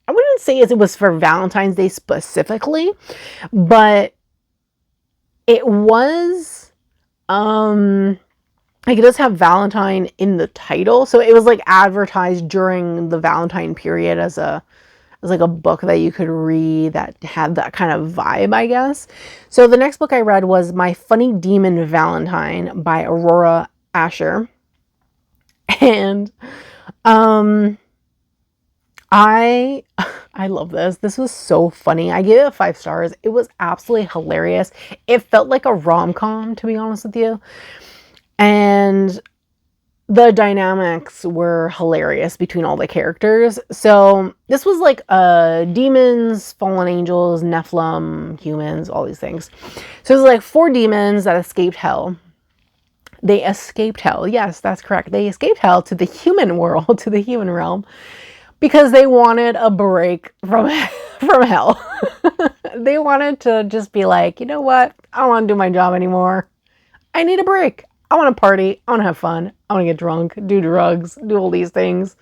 I wouldn't say it was for Valentine's Day specifically, but it was, like, it does have Valentine in the title, so it was like advertised during the Valentine period as like a book that you could read that had that kind of vibe, I guess. So the next book I read was My Funny Demon Valentine by Aurora Asher, and I love this. This was so funny. I gave it 5 stars. It was absolutely hilarious. It felt like a rom-com, to be honest with you. And the dynamics were hilarious between all the characters. So this was like demons, fallen angels, Nephilim, humans, all these things. So it was like 4 demons that escaped hell. They escaped hell. Yes, that's correct. They escaped hell to the human world, to the human realm, because they wanted a break from hell. They wanted to just be like, you know what? I don't want to do my job anymore. I need a break. I want to party. I want to have fun. I want to get drunk, do drugs, do all these things,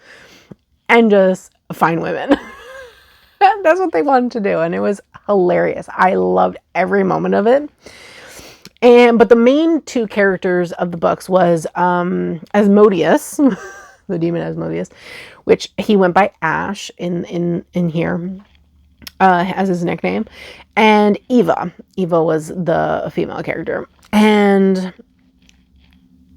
and just find women. That's what they wanted to do, and it was hilarious. I loved every moment of it. But the main 2 characters of the books was Asmodeus, the demon Asmodeus, which he went by Ash in here as his nickname, and Eva. Eva was the female character, and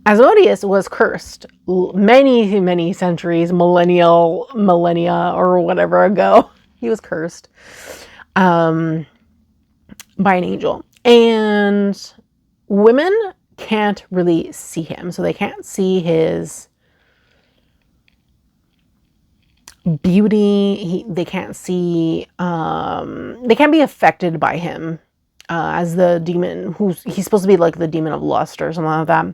Asmodeus was cursed many, many centuries, millennia or whatever ago. He was cursed by an angel. And women can't really see him. So they can't see his beauty. They can't see, they can't be affected by him as the demon, he's supposed to be like the demon of lust or something like that.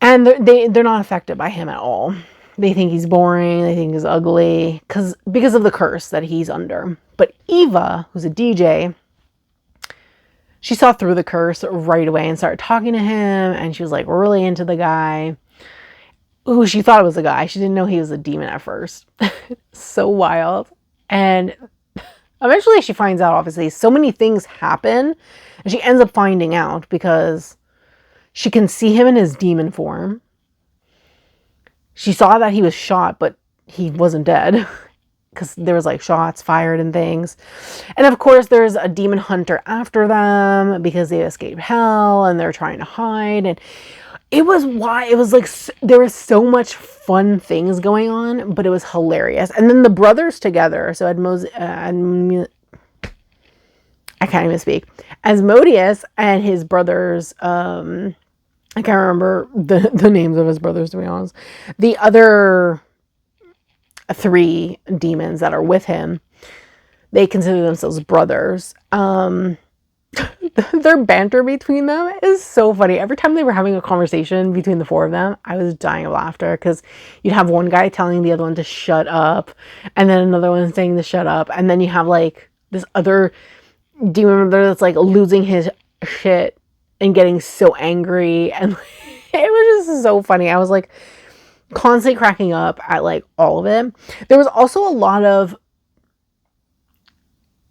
And they're not affected by him at all. They think he's boring. They think he's ugly because of the curse that he's under. But Eva, who's a DJ, she saw through the curse right away and started talking to him. And she was like really into the guy, who she thought was a guy. She didn't know he was a demon at first. So wild. And eventually she finds out, obviously, so many things happen. And she ends up finding out because she can see him in his demon form. She saw that he was shot, but he wasn't dead because there was like shots fired and things. And of course, there's a demon hunter after them because they escaped hell and they're trying to hide. And it was like there was so much fun things going on, but it was hilarious. And then the brothers together. So I can't even speak. Asmodeus and his brothers, I can't remember the names of his brothers, to be honest. The other 3 demons that are with him, they consider themselves brothers. Their banter between them is so funny. Every time they were having a conversation between the 4 of them, I was dying of laughter because you'd have one guy telling the other one to shut up, and then another one saying to shut up, and then you have like this other demon brother that's like losing his shit and getting so angry, and it was just so funny. I was like constantly cracking up at like all of it. There was also a lot of,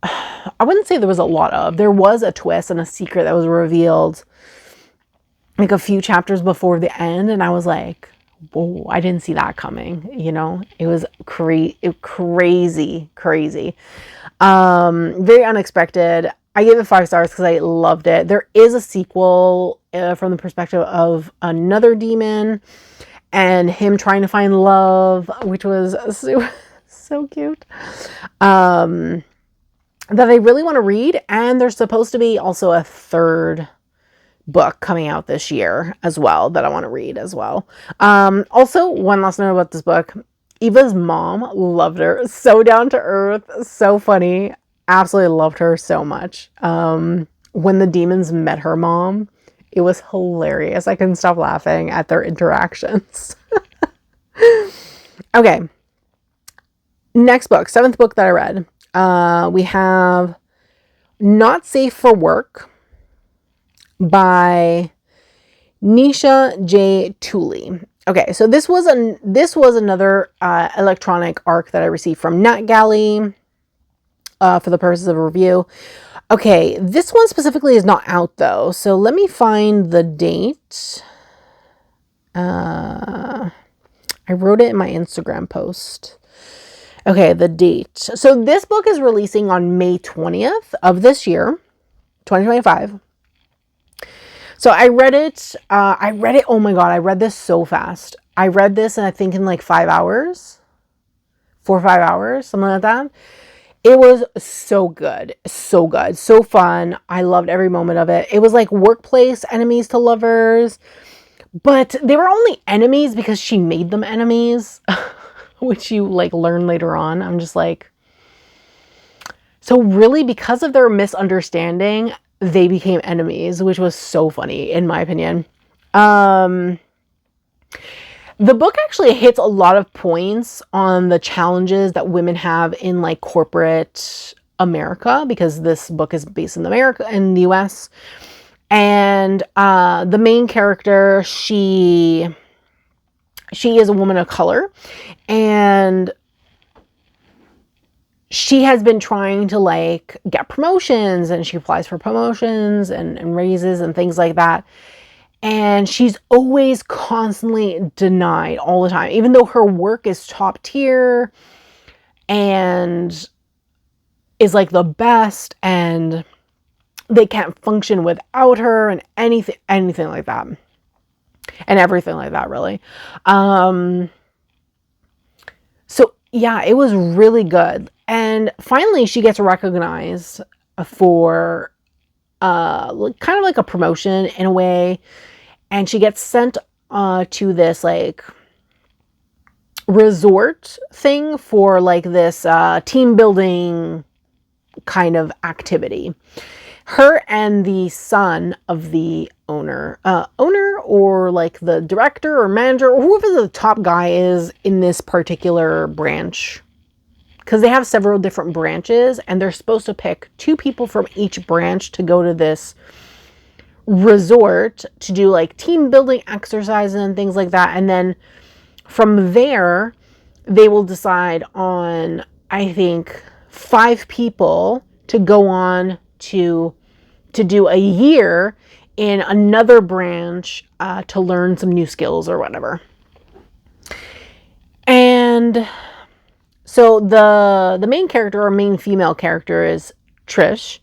I wouldn't say there was a lot of, there was a twist and a secret that was revealed like a few chapters before the end, and I was like, whoa, I didn't see that coming, you know? It was crazy. Very unexpected. I gave it 5 stars because I loved it. There is a sequel from the perspective of another demon and him trying to find love, which was so cute. That I really want to read. And there's supposed to be also a 3rd book coming out this year as well that I want to read as well. Also, one last note about this book. Eva's mom, loved her. So down to earth, so funny. Absolutely loved her so much. When the demons met her mom, it was hilarious. I couldn't stop laughing at their interactions. Okay. Next book, 7th book that I read. We have Not Safe for Work by Nisha J. Tooley. Okay, so this was another electronic ARC that I received from NetGalley for the purposes of a review. Okay, this one specifically is not out though, so let me find the date. I wrote it in my Instagram post. Okay, the date. So this book is releasing on May 20th of this year, 2025. So I read it. Oh my God, I read this so fast. I read this and I think in like 5 hours, 4 or 5 hours, something like that. It was so good, so fun. I loved every moment of it. It was like workplace enemies to lovers, but they were only enemies because she made them enemies, which you like learn later on. I'm just like, so really because of their misunderstanding, they became enemies, which was so funny in my opinion. The book actually hits a lot of points on the challenges that women have in like corporate America, because this book is based in the US. And the main character, she is a woman of color, and she has been trying to like get promotions, and she applies for promotions and raises and things like that. And she's always constantly denied all the time, even though her work is top tier and is like the best, and they can't function without her, and anything like that, and everything like that, really. So yeah, it was really good. And finally she gets recognized for kind of like a promotion in a way. And she gets sent to this like resort thing for like this team building kind of activity. Her and the son of the owner or like the director or manager or whoever the top guy is in this particular branch, because they have several different branches and they're supposed to pick 2 people from each branch to go to this resort to do like team building exercises and things like that. And then from there, they will decide on, I think, 5 people to go on to do a year in another branch to learn some new skills or whatever. And so the main character or main female character is Trish,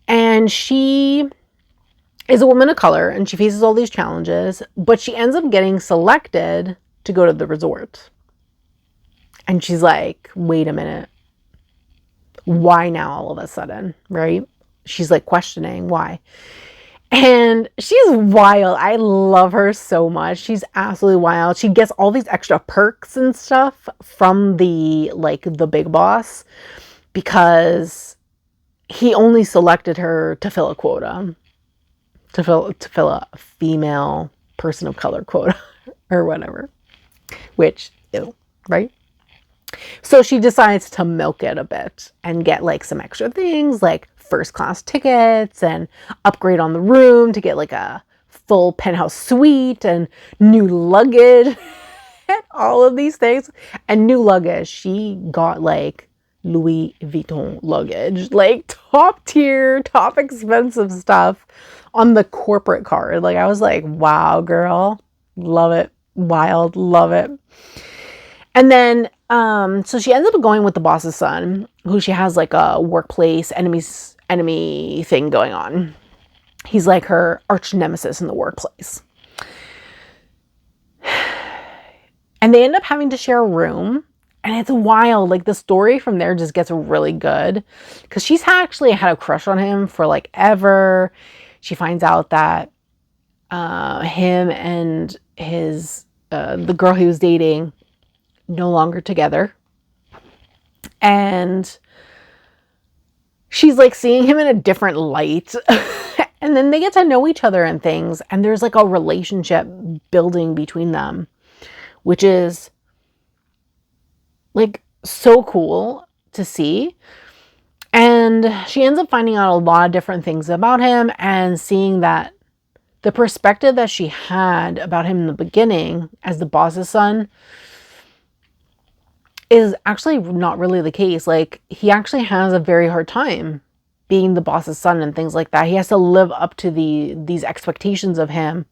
and she is a woman of color and she faces all these challenges, but she ends up getting selected to go to the resort. And she's like, wait a minute, why now all of a sudden, right? She's like questioning why. And she's wild. I love her so much. She's absolutely wild. She gets all these extra perks and stuff from the big boss, because he only selected her to fill a quota. To fill a female person of color quota or whatever, which, ew, right? So she decides to milk it a bit and get like some extra things like first class tickets and upgrade on the room to get like a full penthouse suite and new luggage and all of these things. And new luggage, she got like Louis Vuitton luggage, like top tier, top expensive stuff on the corporate card. Like I was like, wow, girl, love it. Wild, love it. And then so she ends up going with the boss's son, who she has like a workplace enemy thing going on. He's like her arch nemesis in the workplace. And they end up having to share a room. And it's wild. Like the story from there just gets really good. Because she's actually had a crush on him for like ever. She finds out that him and his the girl he was dating no longer together. And she's like seeing him in a different light. And then they get to know each other and things. And there's like a relationship building between them, which is like so cool to see. And she ends up finding out a lot of different things about him and seeing that the perspective that she had about him in the beginning as the boss's son is actually not really the case. Like he actually has a very hard time being the boss's son and things like that. He has to live up to these expectations of him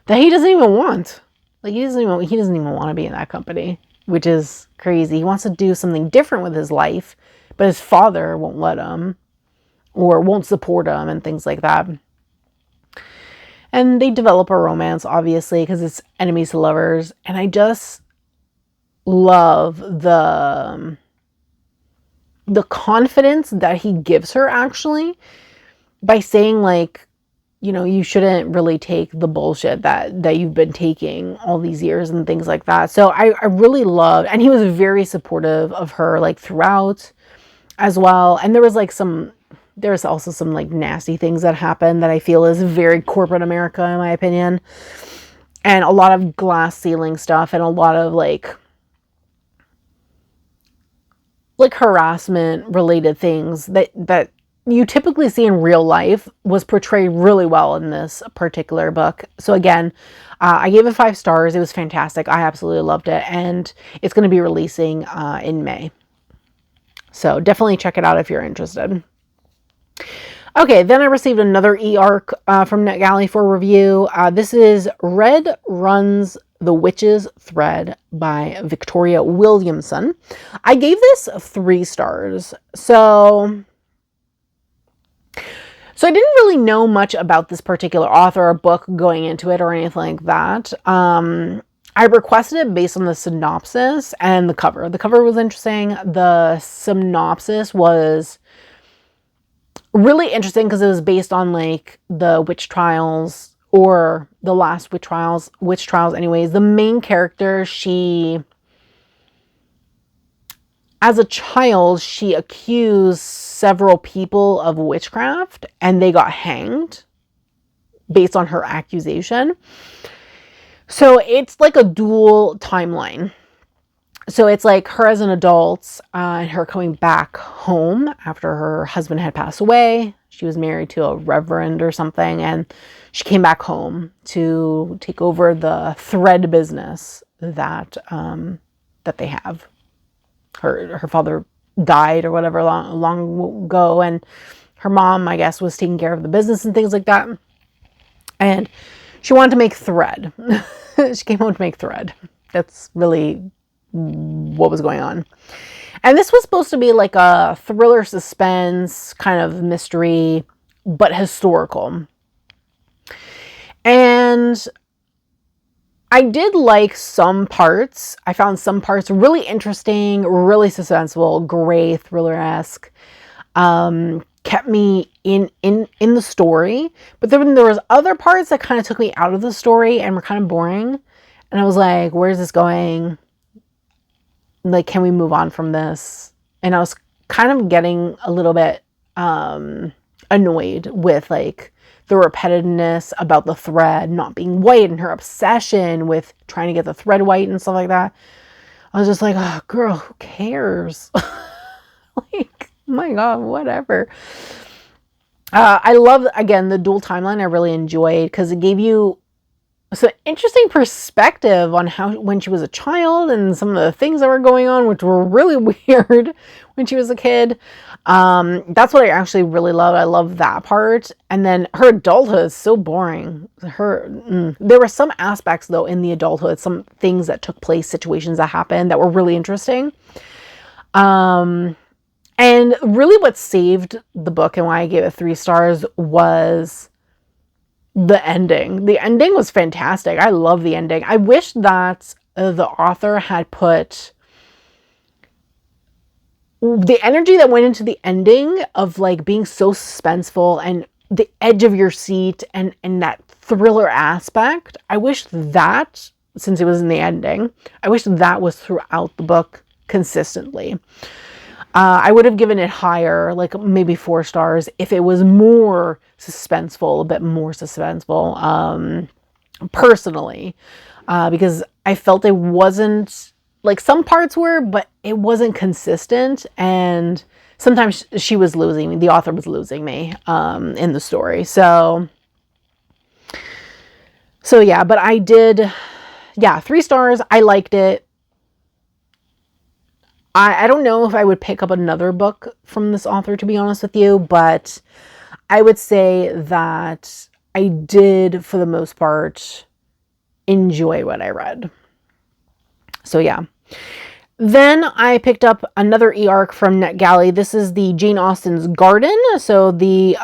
that he doesn't even want. Like he doesn't even want to be in that company, which is crazy. He wants to do something different with his life, but his father won't let him or won't support him and things like that. And they develop a romance, obviously, because it's enemies to lovers. And I just love the confidence that he gives her, actually, by saying, like, you know, you shouldn't really take the bullshit that you've been taking all these years and things like that. So I really loved, and he was very supportive of her, like, throughout as well. And there's also some like nasty things that happen that I feel is very corporate America, in my opinion. And a lot of glass ceiling stuff and a lot of like harassment related things that you typically see in real life was portrayed really well in this particular book. So again, I gave it 5 stars. It was fantastic. I absolutely loved it. And it's going to be releasing in May. So definitely check it out if you're interested. Okay, then I received another e-arc from NetGalley for review. This is Red Runs the Witch's Thread by Victoria Williamson. I gave this 3 stars. So I didn't really know much about this particular author or book going into it or anything like that. I requested it based on the synopsis and the cover. The cover was interesting. The synopsis was really interesting because it was based on like the witch trials or the last witch trials anyways. The main character, as a child, she accused several people of witchcraft and they got hanged based on her accusation. So it's like a dual timeline. So it's like her as an adult and her coming back home after her husband had passed away. She was married to a reverend or something, and she came back home to take over the thread business that they have. Her father died or whatever long ago, and her mom, I guess, was taking care of the business and things like that. And she wanted to make thread. She came home to make thread. That's really what was going on. And this was supposed to be like a thriller suspense kind of mystery, but historical. And I did like some parts. I found some parts really interesting, really suspenseful, gray, thriller-esque. Kept me in the story. But then there was other parts that kind of took me out of the story and were kind of boring. And I was like, where's this going? Like, can we move on from this? And I was kind of getting a little bit annoyed with like the repetitiveness about the thread not being white and her obsession with trying to get the thread white and stuff like that. I was just like, oh, girl, who cares? Like, my God, whatever. I love, again, the dual timeline I really enjoyed because it gave you some interesting perspective on how when she was a child and some of the things that were going on, which were really weird when she was a kid. That's what I actually really loved. I love that part. And then her adulthood is so boring. There were some aspects though in the adulthood, some things that took place, situations that happened that were really interesting. And really what saved the book and why I gave it 3 stars was the ending. The ending was fantastic. I love the ending. I wish that the author had put the energy that went into the ending of like being so suspenseful and the edge of your seat and that thriller aspect. I wish that, since it was in the ending, I wish that was throughout the book consistently. I would have given it higher, like maybe 4 stars, if it was more suspenseful, a bit more suspenseful, personally, because I felt it wasn't, like some parts were, but it wasn't consistent, and sometimes she was losing me, the author was losing me, in the story. So yeah, but I did, 3 stars. I liked it. I don't know if I would pick up another book from this author, to be honest with you, but I would say that I did, for the most part, enjoy what I read. So yeah. Then I picked up another e-arc from NetGalley. This is the Jane Austen's Garden. So the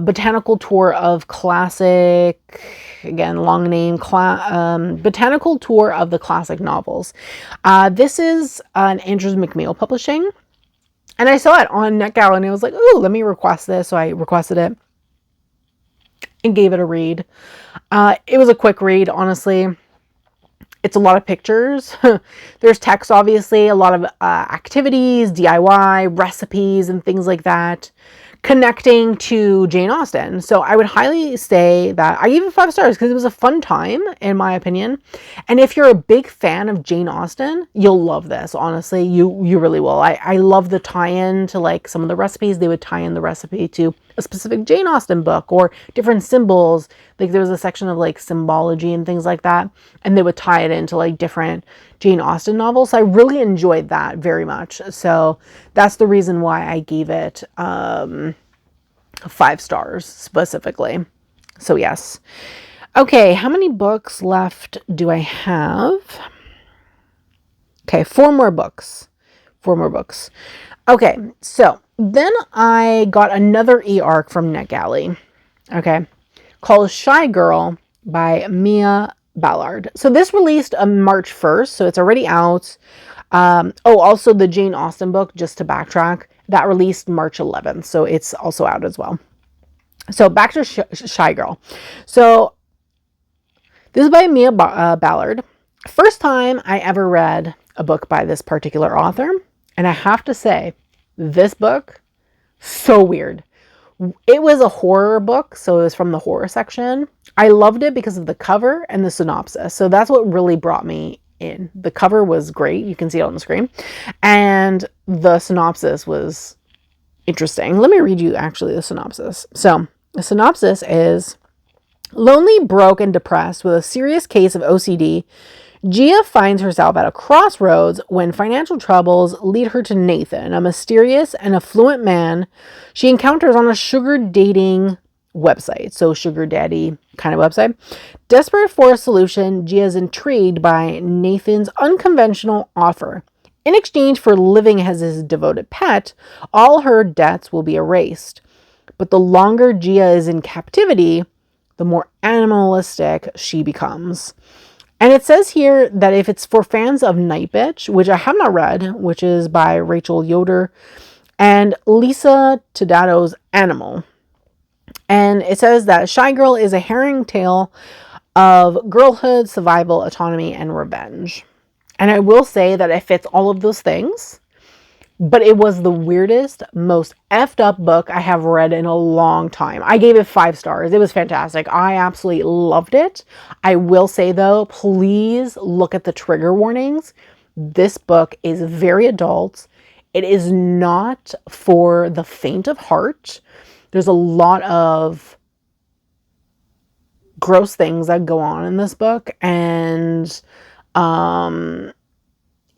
botanical tour of classic, again, long name, botanical tour of the classic novels. This is an Andrews McMeel publishing. And I saw it on NetGalley and I was like, ooh, let me request this. So I requested it and gave it a read. It was a quick read, honestly. It's a lot of pictures. There's text, obviously, a lot of activities, DIY, recipes, and things like that, connecting to Jane Austen. So I would highly say that I gave it 5 stars because it was a fun time, in my opinion. And if you're a big fan of Jane Austen, you'll love this. Honestly, you really will. I love the tie-in to like some of the recipes. They would tie in the recipe to a specific Jane Austen book or different symbols. Like there was a section of like symbology and things like that, and they would tie it into like different Jane Austen novels. So I really enjoyed that very much. So that's the reason why I gave it 5 stars specifically. So yes. Okay, how many books left do I have? Okay, 4 more books. 4 more books. Okay, so then I got another e-arc from NetGalley. Okay, called Shy Girl by Mia Ballard. So this released on March 1st, so it's already out. Also the Jane Austen book, just to backtrack, that released March 11th, so it's also out as well. So back to Shy Girl. So this is by Mia Ballard. First time I ever read a book by this particular author, and I have to say, this book, so weird. It was a horror book, so it was from the horror section. I loved it because of the cover and the synopsis. So that's what really brought me in. The cover was great. You can see it on the screen. And the synopsis was interesting. Let me read you actually the synopsis. So the synopsis is, lonely, broke, and depressed with a serious case of OCD, Gia finds herself at a crossroads when financial troubles lead her to Nathan, a mysterious and affluent man she encounters on a sugar dating website. So sugar daddy kind of website. Desperate for a solution, Gia is intrigued by Nathan's unconventional offer. In exchange for living as his devoted pet, all her debts will be erased. But the longer Gia is in captivity, the more animalistic she becomes. And it says here that if it's for fans of Night Bitch, which I have not read, which is by Rachel Yoder and Lisa Tadato's Animal. And it says that Shy Girl is a harrowing tale of girlhood, survival, autonomy, and revenge. And I will say that it fits all of those things. But it was the weirdest, most effed up book I have read in a long time. I gave it 5 stars. It was fantastic. I absolutely loved it. I will say though, please look at the trigger warnings. This book is very adult. It is not for the faint of heart. There's a lot of gross things that go on in this book, and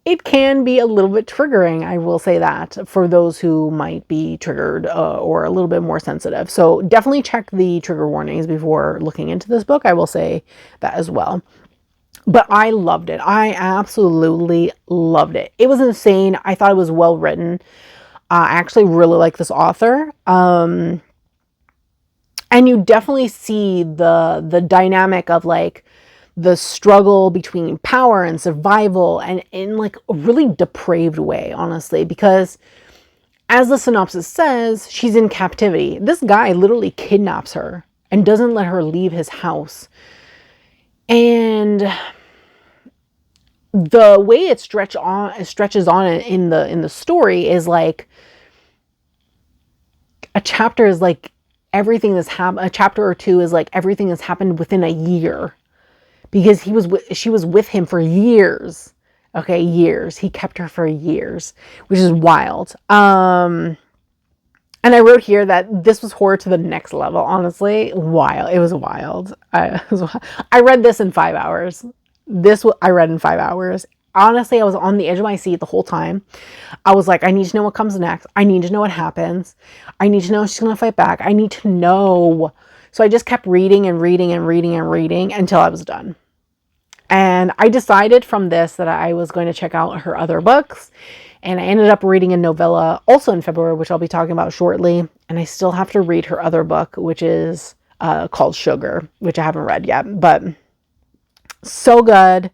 it can be a little bit triggering, I will say that, for those who might be triggered or a little bit more sensitive. So definitely check the trigger warnings before looking into this book. I will say that as well. But I loved it. I absolutely loved it. It was insane. I thought it was well written. I actually really like this author. And you definitely see the dynamic of like the struggle between power and survival, and in like a really depraved way, honestly, because as the synopsis says, she's in captivity. This guy literally kidnaps her and doesn't let her leave his house. And the way it stretches on in the story is like a chapter is like everything that's happened. A chapter or two is like everything that's happened within a year. Because she was with him for years. Okay, years. He kept her for years, which is wild. And I wrote here that this was horror to the next level. Honestly, wild. It was wild. I read this in 5 hours. I read in 5 hours. Honestly, I was on the edge of my seat the whole time. I was like, I need to know what comes next. I need to know what happens. I need to know if she's going to fight back. I need to know. So I just kept reading and reading and reading and reading until I was done. And I decided from this that I was going to check out her other books. And I ended up reading a novella also in February, which I'll be talking about shortly. And I still have to read her other book, which is called Sugar, which I haven't read yet. But so good.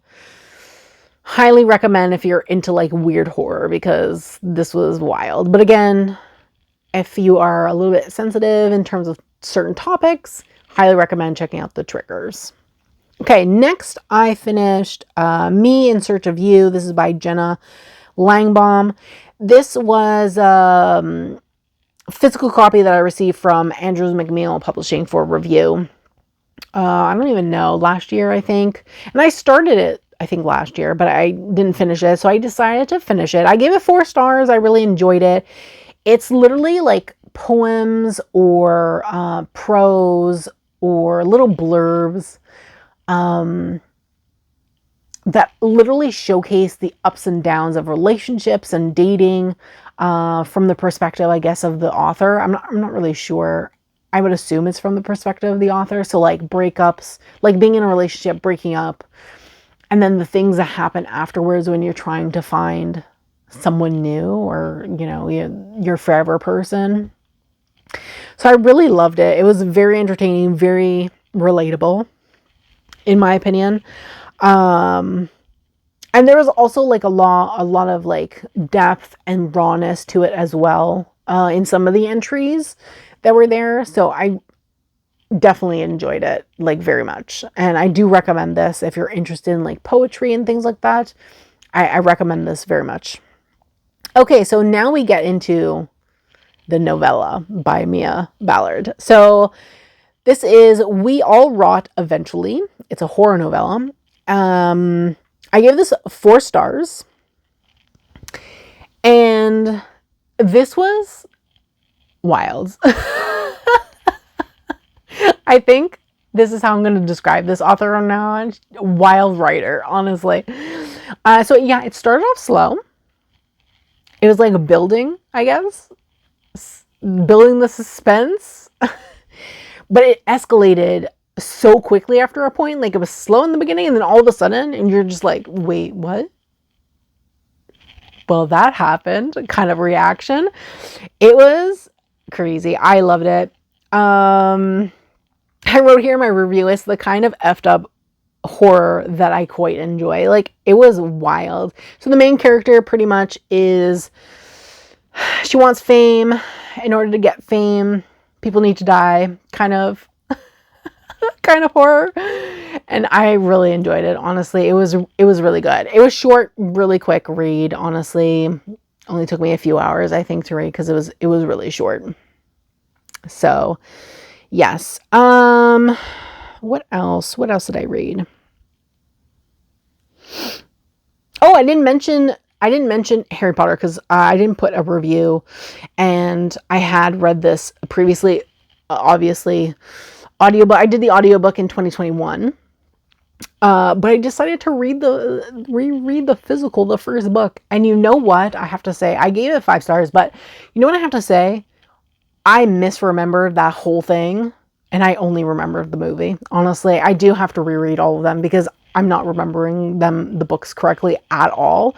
Highly recommend if you're into like weird horror, because this was wild. But again, if you are a little bit sensitive in terms of certain topics, highly recommend checking out the triggers. Okay, next I finished Me in Search of You. This is by Jenna Langbaum. This was a physical copy that I received from Andrews McMeel Publishing for review. I don't even know, last year I think. And I started it I think last year, but I didn't finish it, so I decided to finish it. I gave it 4 stars. I really enjoyed it. It's literally like poems or prose or little blurbs that literally showcase the ups and downs of relationships and dating from the perspective, I guess, of the author. I'm not really sure. I would assume it's from the perspective of the author. So like breakups, like being in a relationship, breaking up, and then the things that happen afterwards when you're trying to find someone new or, you know, your forever person. So I really loved it. It was very entertaining, very relatable, in my opinion. And there was also like a lot of like depth and rawness to it as well, in some of the entries that were there. So I definitely enjoyed it like very much. And I do recommend this if you're interested in like poetry and things like that. I recommend this very much. Okay, so now we get into the novella by Mia Ballard. So this is We All Rot Eventually. It's a horror novella. I gave this 4 stars. And this was wild. I think this is how I'm going to describe this author from now on. Wild writer, honestly. So yeah, it started off slow. It was like building, I guess. Building the suspense. But it escalated so quickly after a point. Like it was slow in the beginning and then all of a sudden, and you're just like, wait, what? Well, that happened. Kind of reaction. It was crazy. I loved it. I wrote here in my review, it's the kind of effed up horror that I quite enjoy. Like, it was wild. So the main character pretty much is, she wants fame. In order to get fame, people need to die. Kind of horror. And I really enjoyed it, honestly. It was really good. It was short, really quick read, honestly. Only took me a few hours, I think, to read because it was really short. So, yes. What else? What else did I read? Oh, I didn't mention Harry Potter because I didn't put a review, and I had read this previously. obviously audiobook. I did the audiobook in 2021. But I decided to reread the physical, the first book. And you know what? I have to say, I gave it 5 stars, but you know what I have to say? I misremembered that whole thing, and I only remembered the movie. Honestly, I do have to reread all of them because I'm not remembering the books correctly at all.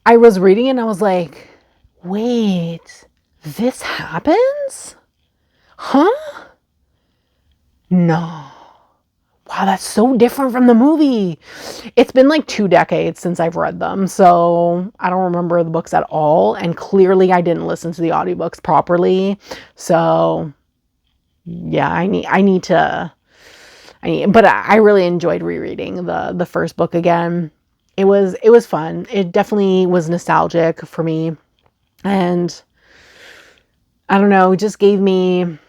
I was reading it and I was like, wait, this happens? Huh? No. Wow, that's so different from the movie. It's been like 2 decades since I've read them, so I don't remember the books at all. And clearly I didn't listen to the audiobooks properly. So yeah, but I really enjoyed rereading the first book again. It was fun. It definitely was nostalgic for me. And I don't know, it just gave me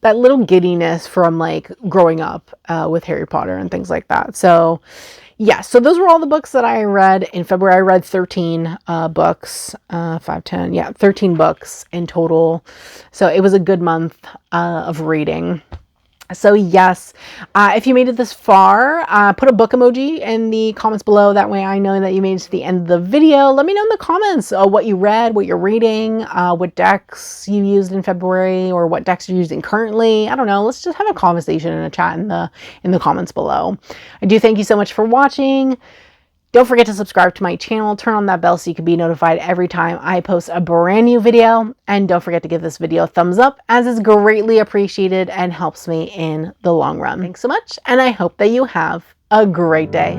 that little giddiness from like growing up with Harry Potter and things like that. So yeah, so those were all the books that I read in February. I read 13 books, 5, 10, yeah, 13 books in total. So it was a good month of reading. So yes, if you made it this far, put a book emoji in the comments below. That way I know that you made it to the end of the video. Let me know in the comments what you read, what you're reading, what decks you used in February, or what decks you're using currently. I don't know. Let's just have a conversation and a chat in the comments below. I do thank you so much for watching. Don't forget to subscribe to my channel, turn on that bell so you can be notified every time I post a brand new video. And don't forget to give this video a thumbs up, as it's greatly appreciated and helps me in the long run. Thanks so much, and I hope that you have a great day.